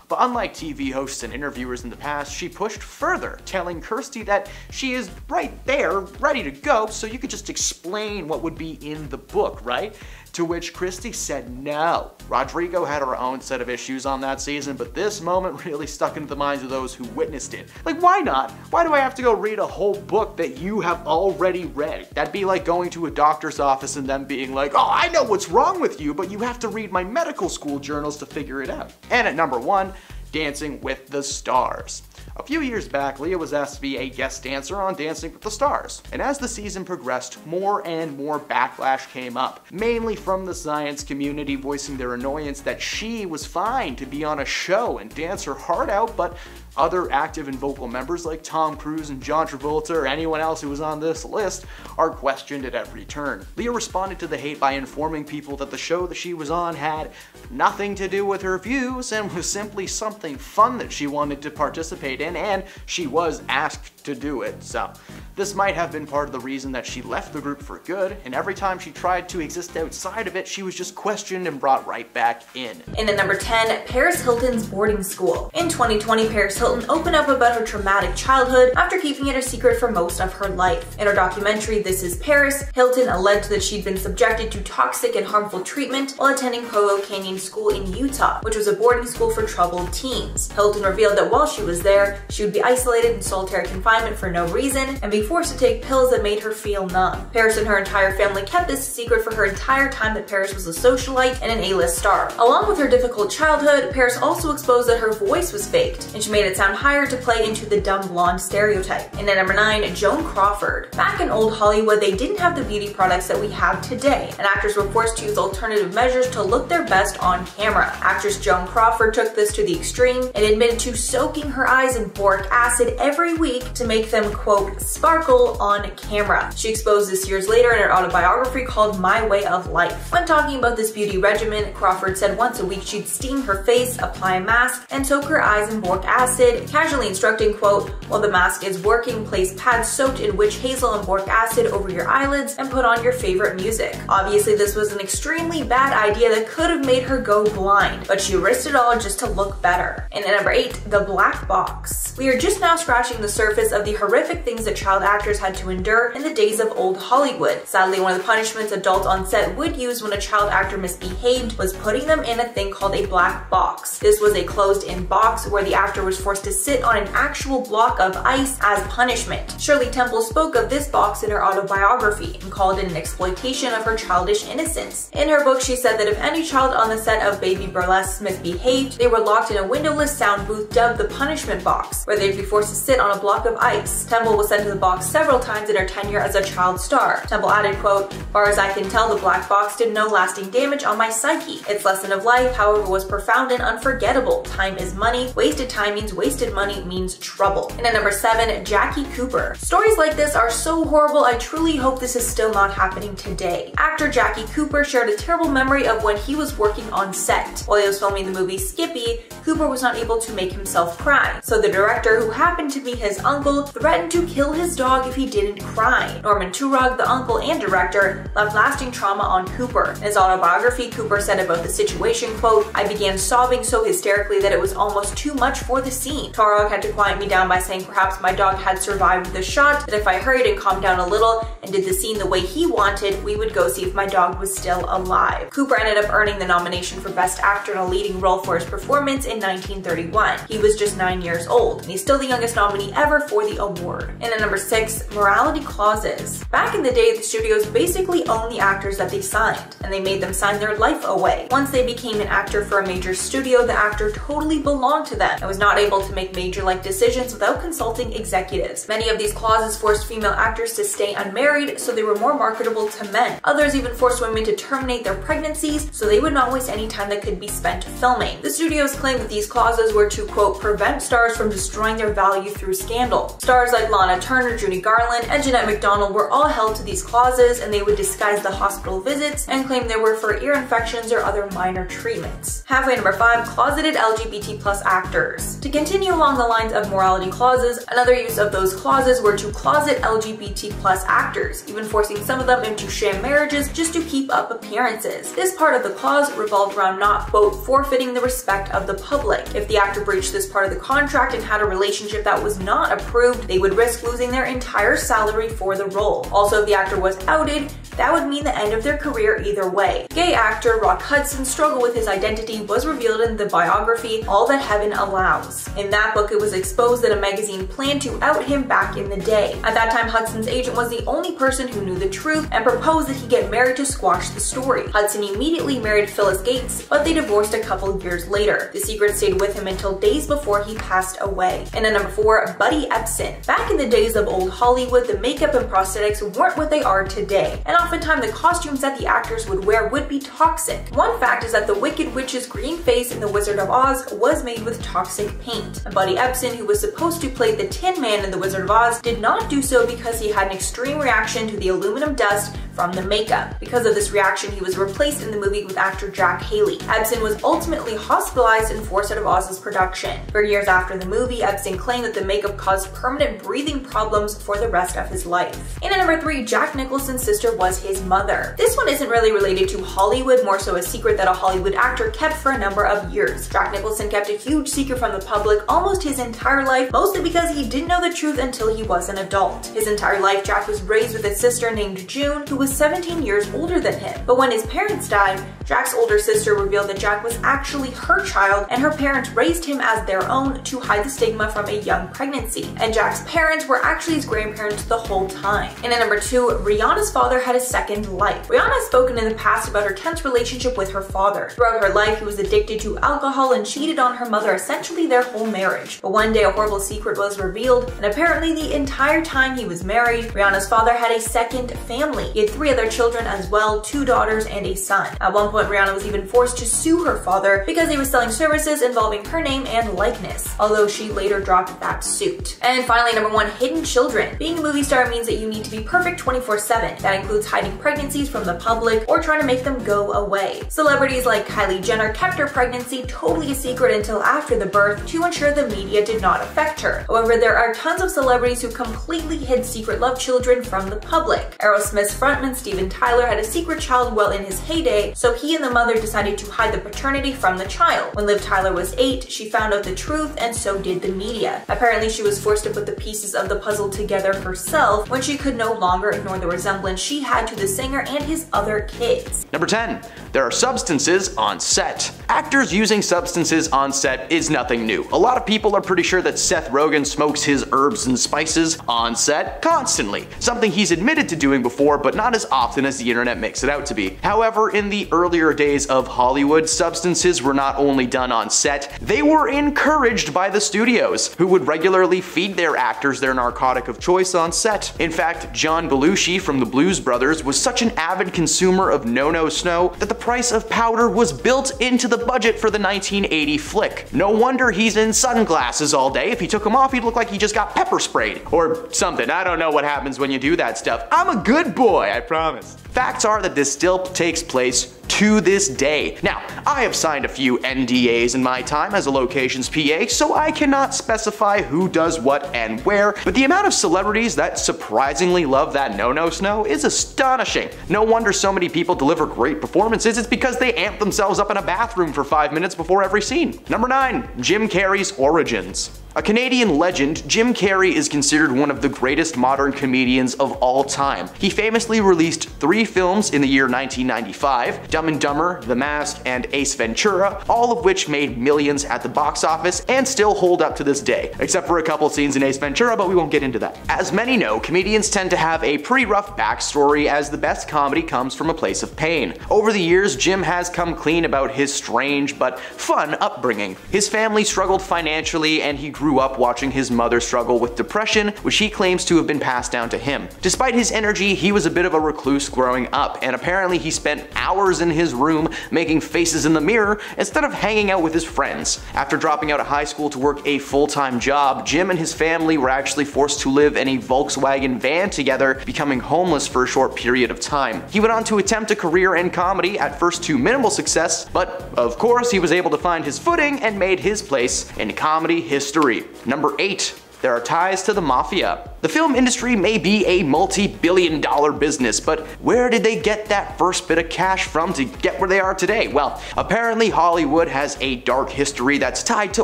But unlike TV hosts and interviewers in the past, she pushed further, telling Kirstie that she is right there, ready to go, so you could just explain what would be in the book, right? To which Kirstie said no. Rodrigo had her own set of issues on that season, but this moment really stuck into the minds of those who witnessed it. Like, why not? Why do I have to go read a whole book that you have already read? That'd be like going to a doctor's office and them being like, oh, I know what's wrong with you, but you have to read my medical school journals to figure it out. And at number 1, Dancing with the Stars. A few years back, Leah was asked to be a guest dancer on Dancing with the Stars, and as the season progressed, more and more backlash came up, mainly from the science community voicing their annoyance that she was fine to be on a show and dance her heart out, but other active and vocal members like Tom Cruise and John Travolta or anyone else who was on this list are questioned at every turn. Leah responded to the hate by informing people that the show that she was on had nothing to do with her views and was simply something fun that she wanted to participate in, and she was asked to do it. So this might have been part of the reason that she left the group for good, and every time she tried to exist outside of it, she was just questioned and brought right back in. And at number 10, Paris Hilton's boarding school. In 2020, Paris Hilton opened up about her traumatic childhood after keeping it a secret for most of her life. In her documentary, This Is Paris, Hilton alleged that she'd been subjected to toxic and harmful treatment while attending Provo Canyon School in Utah, which was a boarding school for troubled teens. Hilton revealed that while she was there, she would be isolated in solitary confinement for no reason and be forced to take pills that made her feel numb. Paris and her entire family kept this a secret for her entire time that Paris was a socialite and an A-list star. Along with her difficult childhood, Paris also exposed that her voice was faked, and she made it sound higher to play into the dumb blonde stereotype. And at number 9, Joan Crawford. Back in old Hollywood, they didn't have the beauty products that we have today, and actors were forced to use alternative measures to look their best on camera. Actress Joan Crawford took this to the extreme and admitted to soaking her eyes in boric acid every week to make them, quote, sparkle on camera. She exposed this years later in her autobiography called My Way of Life. When talking about this beauty regimen, Crawford said once a week she'd steam her face, apply a mask, and soak her eyes in boric acid, casually instructing, quote, while the mask is working, place pads soaked in witch hazel and boric acid over your eyelids and put on your favorite music. Obviously, this was an extremely bad idea that could have made her go blind, but she risked it all just to look better. And at number 8, the black box. We are just now scratching the surface of the horrific things that child actors had to endure in the days of old Hollywood. Sadly, one of the punishments adults on set would use when a child actor misbehaved was putting them in a thing called a black box. This was a closed-in box where the actor was forced to sit on an actual block of ice as punishment. Shirley Temple spoke of this box in her autobiography and called it an exploitation of her childish innocence. In her book, she said that if any child on the set of Baby Burlesque misbehaved, they were locked in a windowless sound booth dubbed the punishment box, where they'd be forced to sit on a block of of ice. Temple was sent to the box several times in her tenure as a child star. Temple added, quote, "Far as I can tell, the black box did no lasting damage on my psyche. Its lesson of life, however, was profound and unforgettable. Time is money. Wasted time means wasted money means trouble." And at number 7, Jackie Cooper. Stories like this are so horrible, I truly hope this is still not happening today. Actor Jackie Cooper shared a terrible memory of when he was working on set. While he was filming the movie Skippy, Cooper was not able to make himself cry. So the director, who happened to be his uncle, threatened to kill his dog if he didn't cry. Norman Turog, the uncle and director, left lasting trauma on Cooper. In his autobiography, Cooper said about the situation, quote, "I began sobbing so hysterically that it was almost too much for the scene. Turog had to quiet me down by saying perhaps my dog had survived the shot, that if I hurried and calmed down a little and did the scene the way he wanted, we would go see if my dog was still alive." Cooper ended up earning the nomination for Best Actor in a Leading Role for his performance in 1931. He was just 9 years old, and he's still the youngest nominee ever for the award. And at number 6, morality clauses. Back in the day, the studios basically owned the actors that they signed, and they made them sign their life away. Once they became an actor for a major studio, the actor totally belonged to them and was not able to make major life decisions without consulting executives. Many of these clauses forced female actors to stay unmarried so they were more marketable to men. Others even forced women to terminate their pregnancies so they would not waste any time that could be spent filming. The studios claimed that these clauses were to, quote, prevent stars from destroying their value through scandal. Stars like Lana Turner, Judy Garland, and Jeanette MacDonald were all held to these clauses, and they would disguise the hospital visits and claim they were for ear infections or other minor treatments. Halfway number 5, closeted LGBT+ actors. To continue along the lines of morality clauses, another use of those clauses were to closet LGBT+ actors, even forcing some of them into sham marriages just to keep up appearances. This part of the clause revolved around not, quote, forfeiting the respect of the public. If the actor breached this part of the contract and had a relationship that was not approved, they would risk losing their entire salary for the role. Also, if the actor was outed, that would mean the end of their career either way. Gay actor Rock Hudson's struggle with his identity was revealed in the biography All That Heaven Allows. In that book, it was exposed that a magazine planned to out him back in the day. At that time, Hudson's agent was the only person who knew the truth and proposed that he get married to squash the story. Hudson immediately married Phyllis Gates, but they divorced a couple years later. The secret stayed with him until days before he passed away. And at number 4, Buddy Ebsen. Back in the days of old Hollywood, the makeup and prosthetics weren't what they are today, and oftentimes the costumes that the actors would wear would be toxic. One fact is that the Wicked Witch's green face in The Wizard of Oz was made with toxic paint. And Buddy Ebsen, who was supposed to play the Tin Man in The Wizard of Oz, did not do so because he had an extreme reaction to the aluminum dust from the makeup. Because of this reaction, he was replaced in the movie with actor Jack Haley. Ebsen was ultimately hospitalized and forced out of Oz's production. For years after the movie, Ebsen claimed that the makeup caused permanent breathing problems for the rest of his life. And at number 3, Jack Nicholson's sister was his mother. This one isn't really related to Hollywood, more so a secret that a Hollywood actor kept for a number of years. Jack Nicholson kept a huge secret from the public almost his entire life, mostly because he didn't know the truth until he was an adult. His entire life, Jack was raised with a sister named June, who was 17 years older than him. But when his parents died, Jack's older sister revealed that Jack was actually her child, and her parents raised him as their own to hide the stigma from a young pregnancy. And Jack's parents were actually his grandparents the whole time. And at number 2, Rihanna's father had a second life. Rihanna has spoken in the past about her tense relationship with her father. Throughout her life, he was addicted to alcohol and cheated on her mother essentially their whole marriage. But one day, a horrible secret was revealed, and apparently the entire time he was married, Rihanna's father had a second family. He had 3 other children as well, 2 daughters and a son. At one point, Rihanna was even forced to sue her father because he was selling services involving her name and likeness, although she later dropped that suit. And finally, number 1, hidden children. Being a movie star means that you need to be perfect 24/7. That includes hiding pregnancies from the public or trying to make them go away. Celebrities like Kylie Jenner kept her pregnancy totally a secret until after the birth to ensure the media did not affect her. However, there are tons of celebrities who completely hid secret love children from the public. Aerosmith's frontman Steven Tyler had a secret child while in his heyday, so he and the mother decided to hide the paternity from the child. When Liv Tyler was 8, she found out the truth, and so did the media. Apparently, she was forced to put the pieces of the puzzle together herself when she could no longer ignore the resemblance she had to the singer and his other kids. Number 10. There are substances on set. Actors using substances on set is nothing new. A lot of people are pretty sure that Seth Rogen smokes his herbs and spices on set constantly, something he's admitted to doing before, but not as often as the internet makes it out to be. However, in the earlier days of Hollywood, substances were not only done on set, they were encouraged by the studios, who would regularly feed their actors their narcotic of choice on set. In fact, John Belushi from the Blues Brothers was such an avid consumer of No-No Snow that the price of powder was built into the budget for the 1980 flick. No wonder he's in sunglasses all day. If he took them off, he'd look like he just got pepper sprayed. Or something. I don't know what happens when you do that stuff. I'm a good boy, I promise. Facts are that this still takes place to this day. Now, I have signed a few NDAs in my time as a locations PA, so I cannot specify who does what and where, but the amount of celebrities that surprisingly love that No-No Snow is astonishing. No wonder so many people deliver great performances. It's because they amp themselves up in a bathroom for 5 minutes before every scene. Number 9. Jim Carrey's origins. A Canadian legend, Jim Carrey is considered one of the greatest modern comedians of all time. He famously released 3 films in the year 1995, Dumb and Dumber, The Mask, and Ace Ventura, all of which made millions at the box office and still hold up to this day, except for a couple scenes in Ace Ventura, but we won't get into that. As many know, comedians tend to have a pretty rough backstory, as the best comedy comes from a place of pain. Over the years, Jim has come clean about his strange but fun upbringing. His family struggled financially, and he grew up watching his mother struggle with depression, which he claims to have been passed down to him. Despite his energy, he was a bit of a recluse growing up, and apparently he spent hours in his room making faces in the mirror instead of hanging out with his friends. After dropping out of high school to work a full-time job, Jim and his family were actually forced to live in a Volkswagen van together, becoming homeless for a short period of time. He went on to attempt a career in comedy, at first to minimal success, but of course he was able to find his footing and made his place in comedy history. Number 8. There are ties to the mafia. The film industry may be a multi-billion-dollar business, but where did they get that first bit of cash from to get where they are today? Well, apparently Hollywood has a dark history that's tied to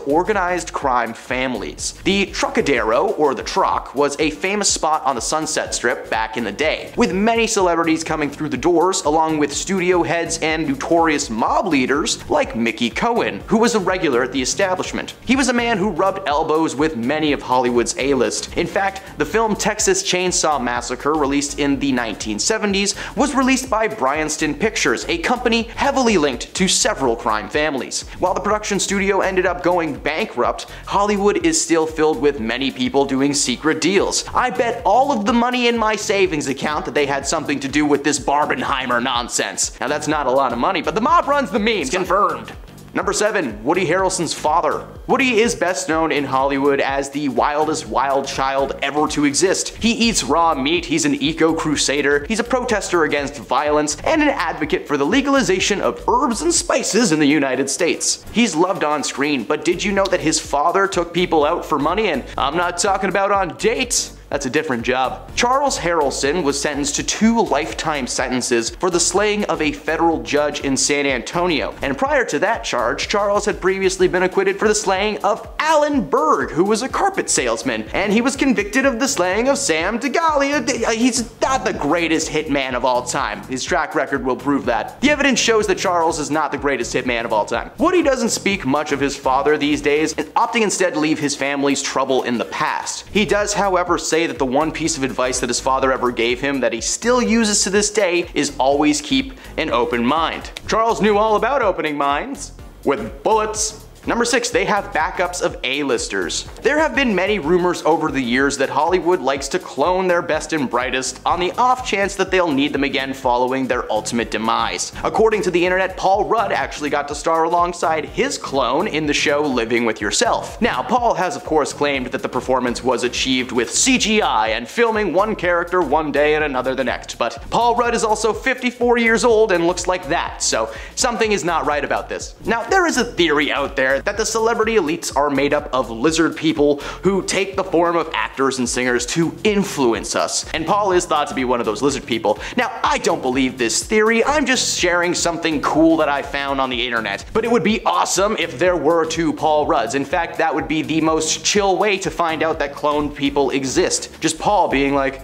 organized crime families. The Trucadero, or the Truck, was a famous spot on the Sunset Strip back in the day, with many celebrities coming through the doors, along with studio heads and notorious mob leaders like Mickey Cohen, who was a regular at the establishment. He was a man who rubbed elbows with many of Hollywood's A-list. In fact, the film Texas Chainsaw Massacre, released in the 1970s, was released by Bryanston Pictures, a company heavily linked to several crime families. While the production studio ended up going bankrupt, Hollywood is still filled with many people doing secret deals. I bet all of the money in my savings account that they had something to do with this Barbenheimer nonsense. Now that's not a lot of money, but the mob runs the memes, confirmed. Number 7. Woody Harrelson's father. Woody is best known in Hollywood as the wildest wild child ever to exist. He eats raw meat, he's an eco-crusader, he's a protester against violence, and an advocate for the legalization of herbs and spices in the United States. He's loved on screen, but did you know that his father took people out for money? And I'm not talking about on dates. That's a different job. Charles Harrelson was sentenced to 2 lifetime sentences for the slaying of a federal judge in San Antonio. And prior to that charge, Charles had previously been acquitted for the slaying of Alan Berg, who was a carpet salesman. And he was convicted of the slaying of Sam DeGalia. He's not the greatest hitman of all time. His track record will prove that. The evidence shows that Charles is not the greatest hitman of all time. Woody doesn't speak much of his father these days, opting instead to leave his family's trouble in the past. He does, however, say that the one piece of advice that his father ever gave him that he still uses to this day is always keep an open mind. Charles knew all about opening minds with bullets. Number 6, they have backups of A-listers. There have been many rumors over the years that Hollywood likes to clone their best and brightest on the off chance that they'll need them again following their ultimate demise. According to the internet, Paul Rudd actually got to star alongside his clone in the show Living with Yourself. Now, Paul has of course claimed that the performance was achieved with CGI and filming one character one day and another the next, but Paul Rudd is also 54 years old and looks like that, so something is not right about this. Now, there is a theory out there that the celebrity elites are made up of lizard people who take the form of actors and singers to influence us. And Paul is thought to be one of those lizard people. Now, I don't believe this theory, I'm just sharing something cool that I found on the internet. But it would be awesome if there were 2 Paul Rudds. In fact, that would be the most chill way to find out that cloned people exist. Just Paul being like,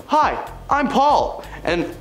"Hi, I'm Paul," and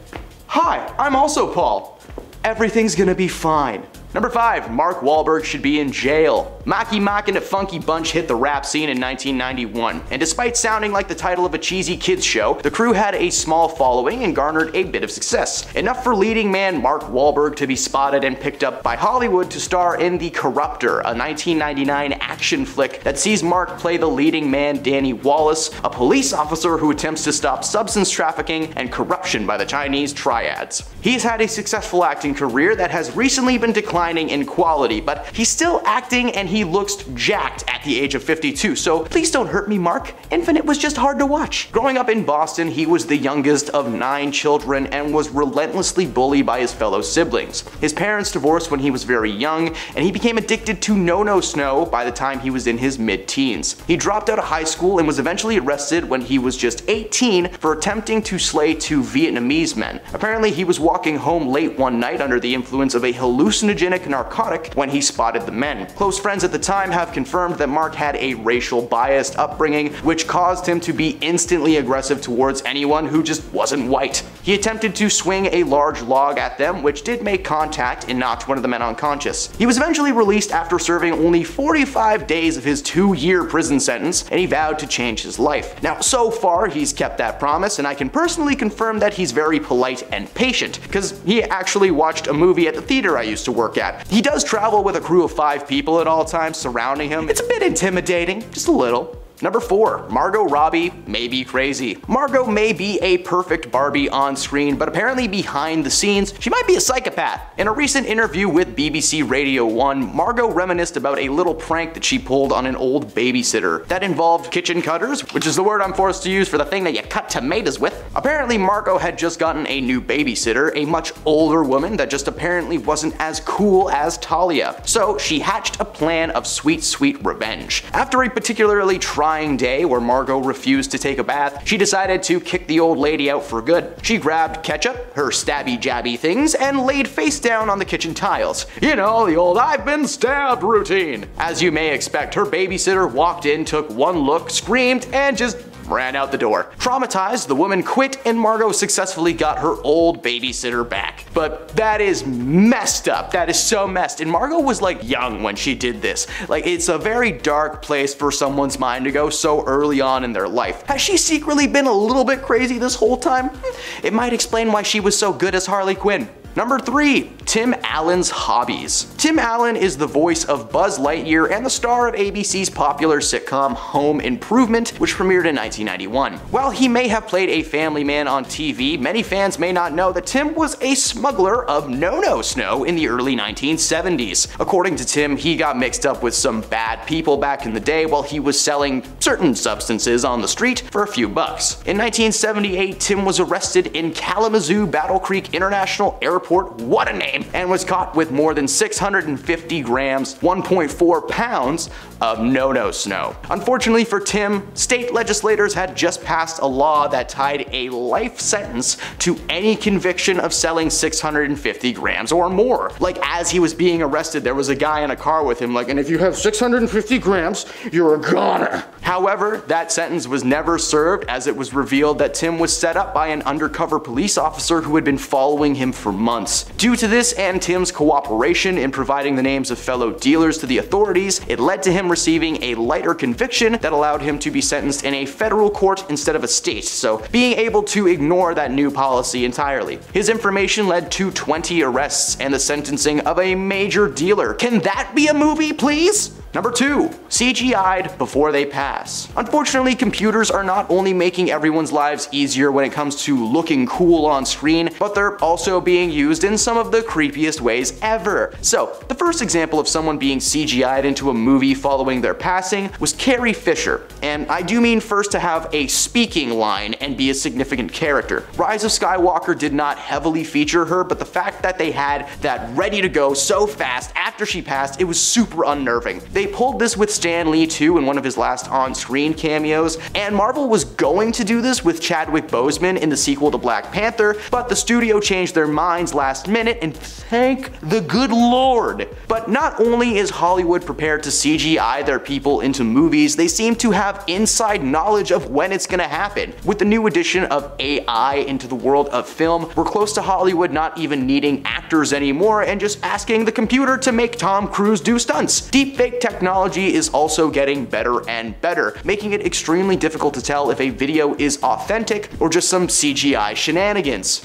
"Hi, I'm also Paul. Everything's gonna be fine." Number 5. Mark Wahlberg should be in jail. Marky Mark and the Funky Bunch hit the rap scene in 1991, and despite sounding like the title of a cheesy kids show, the crew had a small following and garnered a bit of success. Enough for leading man Mark Wahlberg to be spotted and picked up by Hollywood to star in The Corruptor, a 1999 action flick that sees Mark play the leading man Danny Wallace, a police officer who attempts to stop substance trafficking and corruption by the Chinese triads. He's had a successful acting career that has recently been declining in quality, but he's still acting and he looks jacked at the age of 52, so please don't hurt me, Mark. Infinite was just hard to watch. Growing up in Boston, he was the youngest of 9 children and was relentlessly bullied by his fellow siblings. His parents divorced when he was very young, and he became addicted to no-no snow by the time he was in his mid-teens. He dropped out of high school and was eventually arrested when he was just 18 for attempting to slay 2 Vietnamese men. Apparently, he was walking home late one night under the influence of a hallucinogenic narcotic when he spotted the men. Close friends at the time have confirmed that Mark had a racial biased upbringing, which caused him to be instantly aggressive towards anyone who just wasn't white. He attempted to swing a large log at them, which did make contact and knocked one of the men unconscious. He was eventually released after serving only 45 days of his 2-year prison sentence, and he vowed to change his life. Now, so far, he's kept that promise, and I can personally confirm that he's very polite and patient, because he actually watched a movie at the theater I used to work at. He does travel with a crew of 5 people at all times surrounding him. It's a bit intimidating, just a little. Number 4. Margot Robbie may be crazy. Margot may be a perfect Barbie on screen, but apparently behind the scenes, she might be a psychopath. In a recent interview with BBC Radio 1, Margot reminisced about a little prank that she pulled on an old babysitter that involved kitchen cutters, which is the word I'm forced to use for the thing that you cut tomatoes with. Apparently, Margot had just gotten a new babysitter, a much older woman that just apparently wasn't as cool as Talia. So she hatched a plan of sweet, sweet revenge. After a particularly trying day where Margot refused to take a bath, she decided to kick the old lady out for good. She grabbed ketchup, her stabby jabby things, and laid face down on the kitchen tiles. You know, the old "I've been stabbed" routine. As you may expect, her babysitter walked in, took one look, screamed, and just ran out the door. Traumatized, the woman quit and Margot successfully got her old babysitter back. But that is messed up. That is so messed. And Margot was like young when she did this. Like, it's a very dark place for someone's mind to go so early on in their life. Has she secretly been a little bit crazy this whole time? It might explain why she was so good as Harley Quinn. Number 3. Tim Allen's hobbies. Tim Allen is the voice of Buzz Lightyear and the star of ABC's popular sitcom Home Improvement, which premiered in 1991. While he may have played a family man on TV, many fans may not know that Tim was a smuggler of no-no snow in the early 1970s. According to Tim, he got mixed up with some bad people back in the day while he was selling certain substances on the street for a few bucks. In 1978, Tim was arrested in Kalamazoo Battle Creek International Airport, what a name, and was caught with more than 650 grams, 1.4 pounds of no-no snow. Unfortunately for Tim, state legislators had just passed a law that tied a life sentence to any conviction of selling 650 grams or more. Like, as he was being arrested, there was a guy in a car with him like, "And if you have 650 grams, you're a goner." However, that sentence was never served, as it was revealed that Tim was set up by an undercover police officer who had been following him for months. Due to this and Tim's cooperation in providing the names of fellow dealers to the authorities, it led to him receiving a lighter conviction that allowed him to be sentenced in a federal court instead of a state, so being able to ignore that new policy entirely. His information led to 20 arrests and the sentencing of a major dealer. Can that be a movie, please? Number 2. CGI'd before they pass. Unfortunately, computers are not only making everyone's lives easier when it comes to looking cool on screen, but they're also being used in some of the creepiest ways ever. So, the first example of someone being CGI'd into a movie following their passing was Carrie Fisher. And I do mean first to have a speaking line and be a significant character. Rise of Skywalker did not heavily feature her, but the fact that they had that ready to go so fast after she passed, it was super unnerving. They They pulled this with Stan Lee too in one of his last on-screen cameos, and Marvel was going to do this with Chadwick Boseman in the sequel to Black Panther, but the studio changed their minds last minute, and thank the good lord. But not only is Hollywood prepared to CGI their people into movies, they seem to have inside knowledge of when it's gonna happen. With the new addition of AI into the world of film, we're close to Hollywood not even needing actors anymore and just asking the computer to make Tom Cruise do stunts. Deepfake technology is also getting better and better, making it extremely difficult to tell if a video is authentic or just some CGI shenanigans.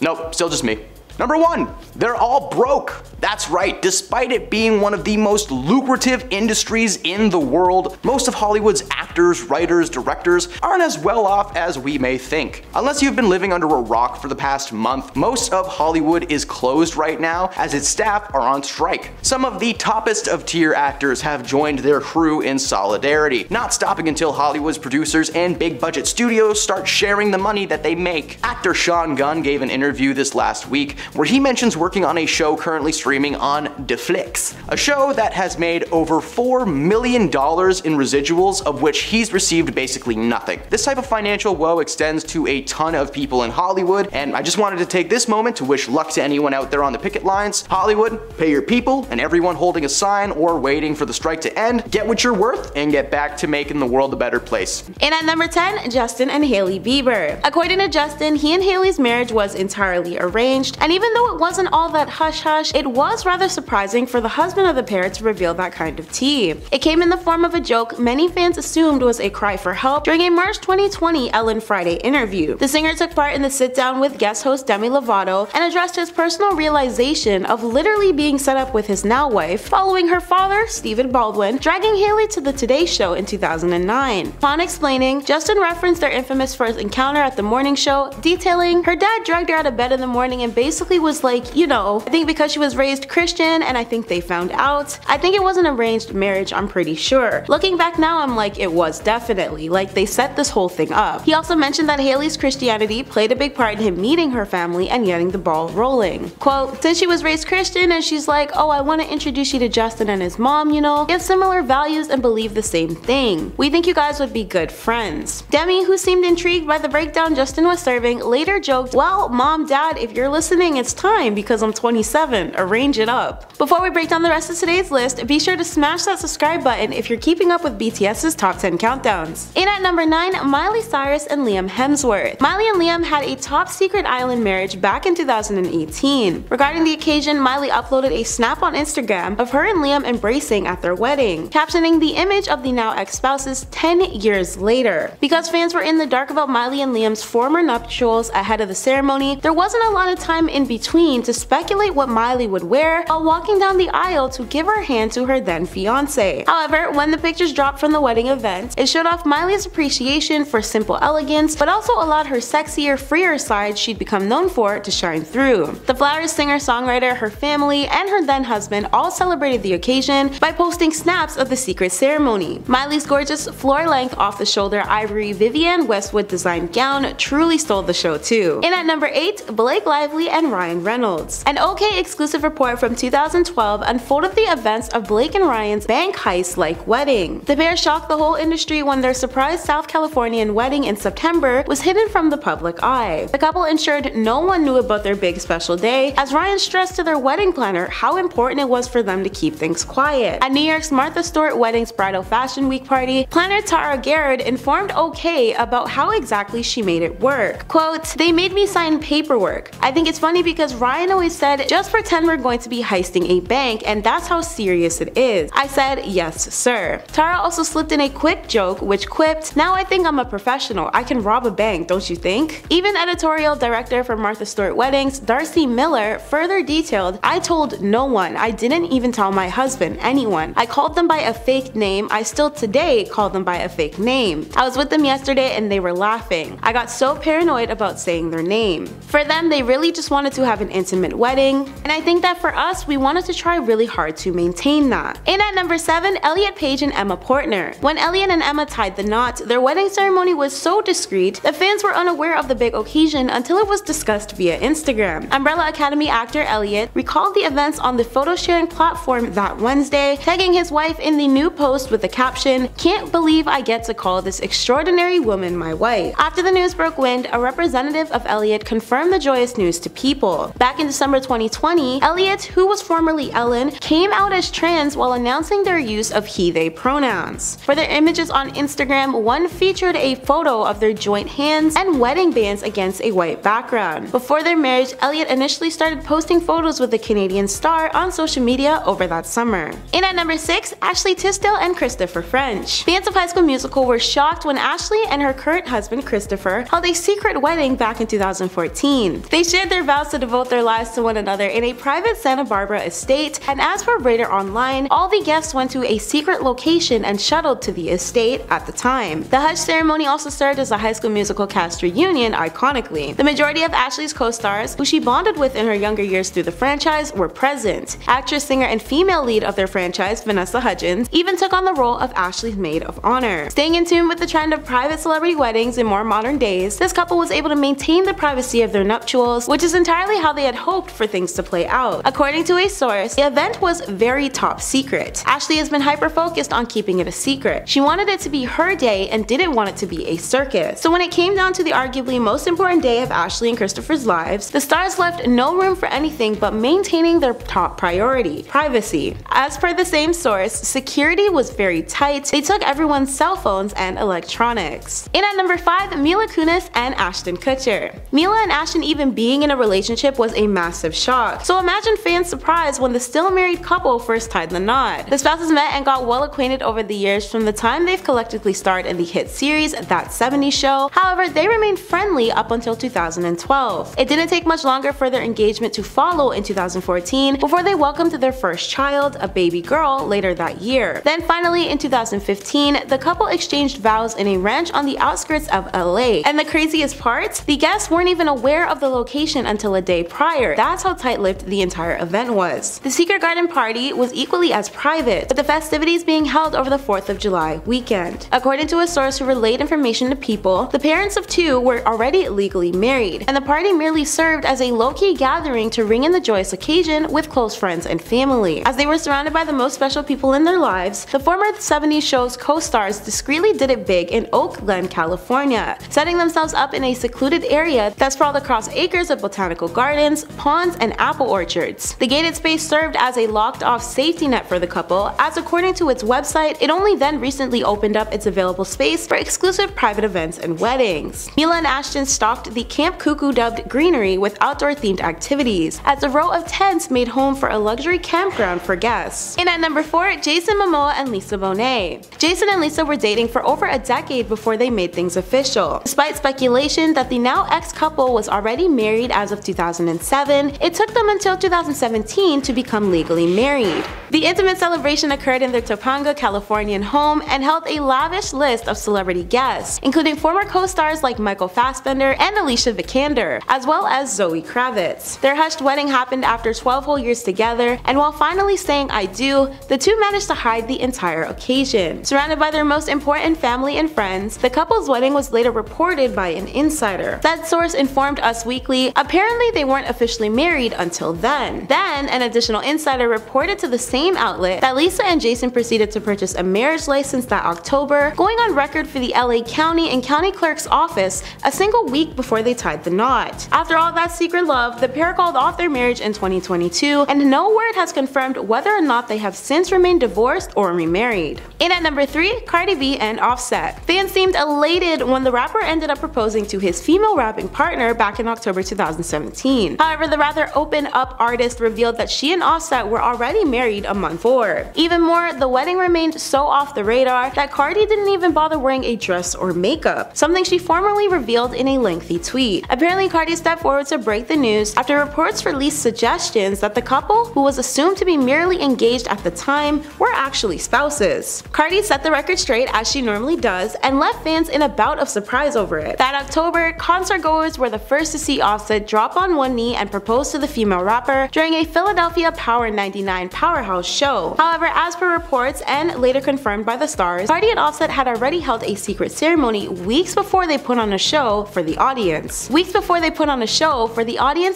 Nope, still just me. Number 1, they're all broke. That's right, despite it being one of the most lucrative industries in the world, most of Hollywood's actors, writers, directors aren't as well off as we may think. Unless you've been living under a rock for the past month, most of Hollywood is closed right now as its staff are on strike. Some of the toppest of tier actors have joined their crew in solidarity, not stopping until Hollywood's producers and big budget studios start sharing the money that they make. Actor Sean Gunn gave an interview this last week where he mentions working on a show currently streaming on Netflix, a show that has made over $4 million in residuals, of which he's received basically nothing. This type of financial woe extends to a ton of people in Hollywood, and I just wanted to take this moment to wish luck to anyone out there on the picket lines. Hollywood, pay your people, and everyone holding a sign or waiting for the strike to end, get what you're worth and get back to making the world a better place. And at number 10, Justin and Hailey Bieber. According to Justin, he and Hailey's marriage was entirely arranged, and even though it wasn't all that hush-hush, it was rather surprising for the husband of the pair to reveal that kind of tea. It came in the form of a joke many fans assumed was a cry for help during a March 2020 Ellen Friday interview. The singer took part in the sit-down with guest host Demi Lovato and addressed his personal realization of literally being set up with his now wife following her father, Stephen Baldwin, dragging Hailey to the Today Show in 2009. Upon explaining, Justin referenced their infamous first encounter at the morning show, detailing her dad dragged her out of bed in the morning and basically was like, you know, I think because she was raised Christian and I think they found out. I think it was an arranged marriage, I'm pretty sure. Looking back now, I'm like, it was definitely. Like, they set this whole thing up. He also mentioned that Hailey's Christianity played a big part in him meeting her family and getting the ball rolling. Quote, since she was raised Christian and she's like, oh, I want to introduce you to Justin and his mom, you know, they have similar values and believe the same thing. We think you guys would be good friends. Demi, who seemed intrigued by the breakdown Justin was serving, later joked, well, mom, dad, if you're listening, it's time because I'm 27. Arrange it up. Before we break down the rest of today's list, be sure to smash that subscribe button if you're keeping up with BTS's top 10 countdowns. In at number 9, Miley Cyrus and Liam Hemsworth. Miley and Liam had a top secret island marriage back in 2018. Regarding the occasion, Miley uploaded a snap on Instagram of her and Liam embracing at their wedding, captioning the image of the now ex-spouses 10 years later. Because fans were in the dark about Miley and Liam's former nuptials ahead of the ceremony, there wasn't a lot of time in between to speculate what Miley would wear while walking down the aisle to give her hand to her then fiance. However, when the pictures dropped from the wedding event, it showed off Miley's appreciation for simple elegance, but also allowed her sexier, freer side she'd become known for to shine through. The Flowers singer-songwriter, her family, and her then husband all celebrated the occasion by posting snaps of the secret ceremony. Miley's gorgeous floor-length off-the-shoulder ivory Vivienne Westwood designed gown truly stole the show too. In at number 8, Blake Lively and Ryan Reynolds. An OK exclusive report from 2012 unfolded the events of Blake and Ryan's bank heist-like wedding. The pair shocked the whole industry when their surprise South Californian wedding in September was hidden from the public eye. The couple ensured no one knew about their big special day, as Ryan stressed to their wedding planner how important it was for them to keep things quiet. At New York's Martha Stewart Wedding's bridal fashion week party, planner Tara Garrett informed OK about how exactly she made it work. Quote, they made me sign paperwork. I think it's funny because Ryan always said, just pretend we're going to be heisting a bank and that's how serious it is. I said, yes sir. Tara also slipped in a quick joke which quipped, now I think I'm a professional, I can rob a bank, don't you think? Even editorial director for Martha Stewart Weddings, Darcy Miller, further detailed, I told no one, I didn't even tell my husband, anyone. I called them by a fake name, I still today call them by a fake name. I was with them yesterday and they were laughing. I got so paranoid about saying their name. For them, they really just wanted wanted to have an intimate wedding, and I think that for us, we wanted to try really hard to maintain that. In at number 7, Elliot Page and Emma Portner. When Elliot and Emma tied the knot, their wedding ceremony was so discreet that fans were unaware of the big occasion until it was discussed via Instagram. Umbrella Academy actor Elliot recalled the events on the photo sharing platform that Wednesday, tagging his wife in the new post with the caption, "Can't believe I get to call this extraordinary woman my wife." After the news broke wind, a representative of Elliot confirmed the joyous news to People. Back in December 2020, Elliot, who was formerly Ellen, came out as trans while announcing their use of he/they pronouns. For their images on Instagram, one featured a photo of their joint hands and wedding bands against a white background. Before their marriage, Elliot initially started posting photos with the Canadian star on social media over that summer. In at number 6, Ashley Tisdale and Christopher French. Fans of High School Musical were shocked when Ashley and her current husband Christopher held a secret wedding back in 2014. They shared their vows to devote their lives to one another in a private Santa Barbara estate, and as for Radar Online, all the guests went to a secret location and shuttled to the estate at the time. The hush ceremony also served as a High School Musical cast reunion iconically. The majority of Ashley's co-stars, who she bonded with in her younger years through the franchise, were present. Actress, singer, and female lead of their franchise, Vanessa Hudgens, even took on the role of Ashley's maid of honor. Staying in tune with the trend of private celebrity weddings in more modern days, this couple was able to maintain the privacy of their nuptials, which is entirely how they had hoped for things to play out. According to a source, the event was very top secret. Ashley has been hyper-focused on keeping it a secret. She wanted it to be her day and didn't want it to be a circus. So when it came down to the arguably most important day of Ashley and Christopher's lives, the stars left no room for anything but maintaining their top priority, privacy. As per the same source, security was very tight. They took everyone's cell phones and electronics. In at number 5, Mila Kunis and Ashton Kutcher. Mila and Ashton even being in a relationship was a massive shock. So imagine fans' surprise when the still married couple first tied the knot. The spouses met and got well acquainted over the years from the time they've collectively starred in the hit series That 70s Show. However, they remained friendly up until 2012. It didn't take much longer for their engagement to follow in 2014 before they welcomed their first child, a baby girl, later that year. Then finally in 2015, the couple exchanged vows in a ranch on the outskirts of LA. And the craziest part? The guests weren't even aware of the location until a day prior. That's how tight-lipped the entire event was. The secret garden party was equally as private, with the festivities being held over the 4th of July weekend. According to a source who relayed information to People, the parents of two were already legally married, and the party merely served as a low-key gathering to ring in the joyous occasion with close friends and family. As they were surrounded by the most special people in their lives, the former 70s Show's co-stars discreetly did it big in Oak Glen, California, setting themselves up in a secluded area that sprawled across acres of botanical gardens, ponds, and apple orchards. The gated space served as a locked-off safety net for the couple, as according to its website, it only then recently opened up its available space for exclusive private events and weddings. Mila and Ashton stocked the Camp Cuckoo dubbed greenery with outdoor-themed activities, as a row of tents made home for a luxury campground for guests. In at number 4, Jason Momoa and Lisa Bonet. Jason and Lisa were dating for over a decade before they made things official. Despite speculation that the now ex-couple was already married as of 2007, it took them until 2017 to become legally married. The intimate celebration occurred in their Topanga, Californian home and held a lavish list of celebrity guests, including former co-stars like Michael Fassbender and Alicia Vikander, as well as Zoe Kravitz. Their hushed wedding happened after 12 whole years together, and while finally saying "I do," the two managed to hide the entire occasion. Surrounded by their most important family and friends, the couple's wedding was later reported by an insider. That source informed Us Weekly apparently they weren't officially married until then. Then, an additional insider reported to the same outlet that Lisa and Jason proceeded to purchase a marriage license that October, going on record for the LA County and County Clerk's office a single week before they tied the knot. After all that secret love, the pair called off their marriage in 2022, and no word has confirmed whether or not they have since remained divorced or remarried. In at number 3, Cardi B and Offset. Fans seemed elated when the rapper ended up proposing to his female rapping partner back in October 2017. However, the rather open-up artist revealed that she and Offset were already married a month before. Even more, the wedding remained so off the radar that Cardi didn't even bother wearing a dress or makeup, something she formerly revealed in a lengthy tweet. Apparently, Cardi stepped forward to break the news after reports released suggestions that the couple, who was assumed to be merely engaged at the time, were actually spouses. Cardi set the record straight as she normally does and left fans in a bout of surprise over it. That October, concert goers were the first to see Offset drop up on one knee and propose to the female rapper during a Philadelphia Power 99 Powerhouse show. However, as per reports and later confirmed by the stars, Cardi and Offset had already held a secret ceremony weeks before they put on a show for the audience.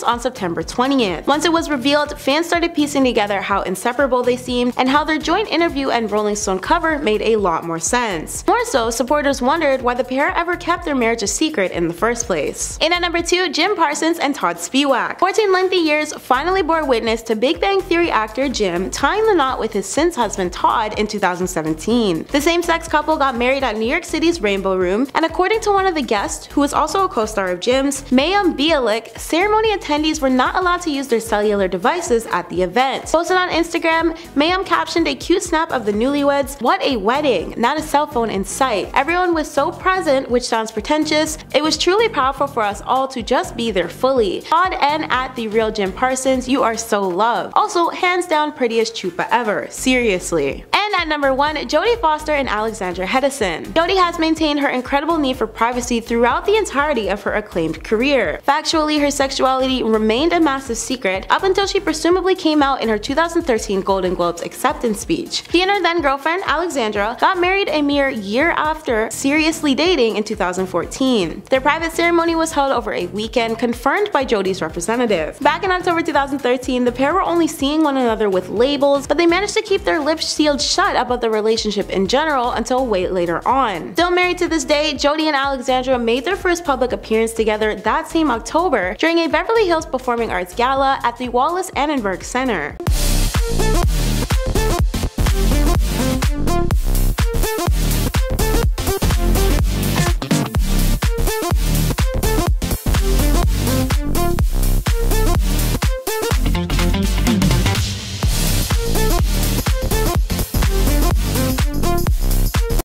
On September 20th. Once it was revealed, fans started piecing together how inseparable they seemed and how their joint interview and Rolling Stone cover made a lot more sense. More so, supporters wondered why the pair ever kept their marriage a secret in the first place. In at number 2, Jim Parsons and Todd Spiewak. 14 lengthy years finally bore witness to Big Bang Theory actor Jim tying the knot with his since husband Todd in 2017. The same-sex couple got married at New York City's Rainbow Room, and according to one of the guests, who is also a co-star of Jim's, Mayim Bialik, ceremony attendees were not allowed to use their cellular devices at the event. Posted on Instagram, Mayim captioned a cute snap of the newlyweds, "What a wedding, not a cell phone in sight. Everyone was so present," which sounds pretentious. "It was truly powerful for us all to just be there fully. Todd and at the real Jim Parsons, you are so loved. Also, hands down prettiest chupa ever. Seriously." And at number 1, Jodie Foster and Alexandra Hedison. Jodie has maintained her incredible need for privacy throughout the entirety of her acclaimed career. Factually, her sexuality remained a massive secret up until she presumably came out in her 2013 Golden Globes acceptance speech. She and her then girlfriend, Alexandra, got married a mere year after seriously dating in 2014. Their private ceremony was held over a weekend, confirmed by Jodie's representative. Back in October 2013, the pair were only seeing one another with labels, but they managed to keep their lips sealed shut about the relationship in general until way later on. Still married to this day, Jodie and Alexandra made their first public appearance together that same October during a Beverly Hills Performing Arts Gala at the Wallace Annenberg Center.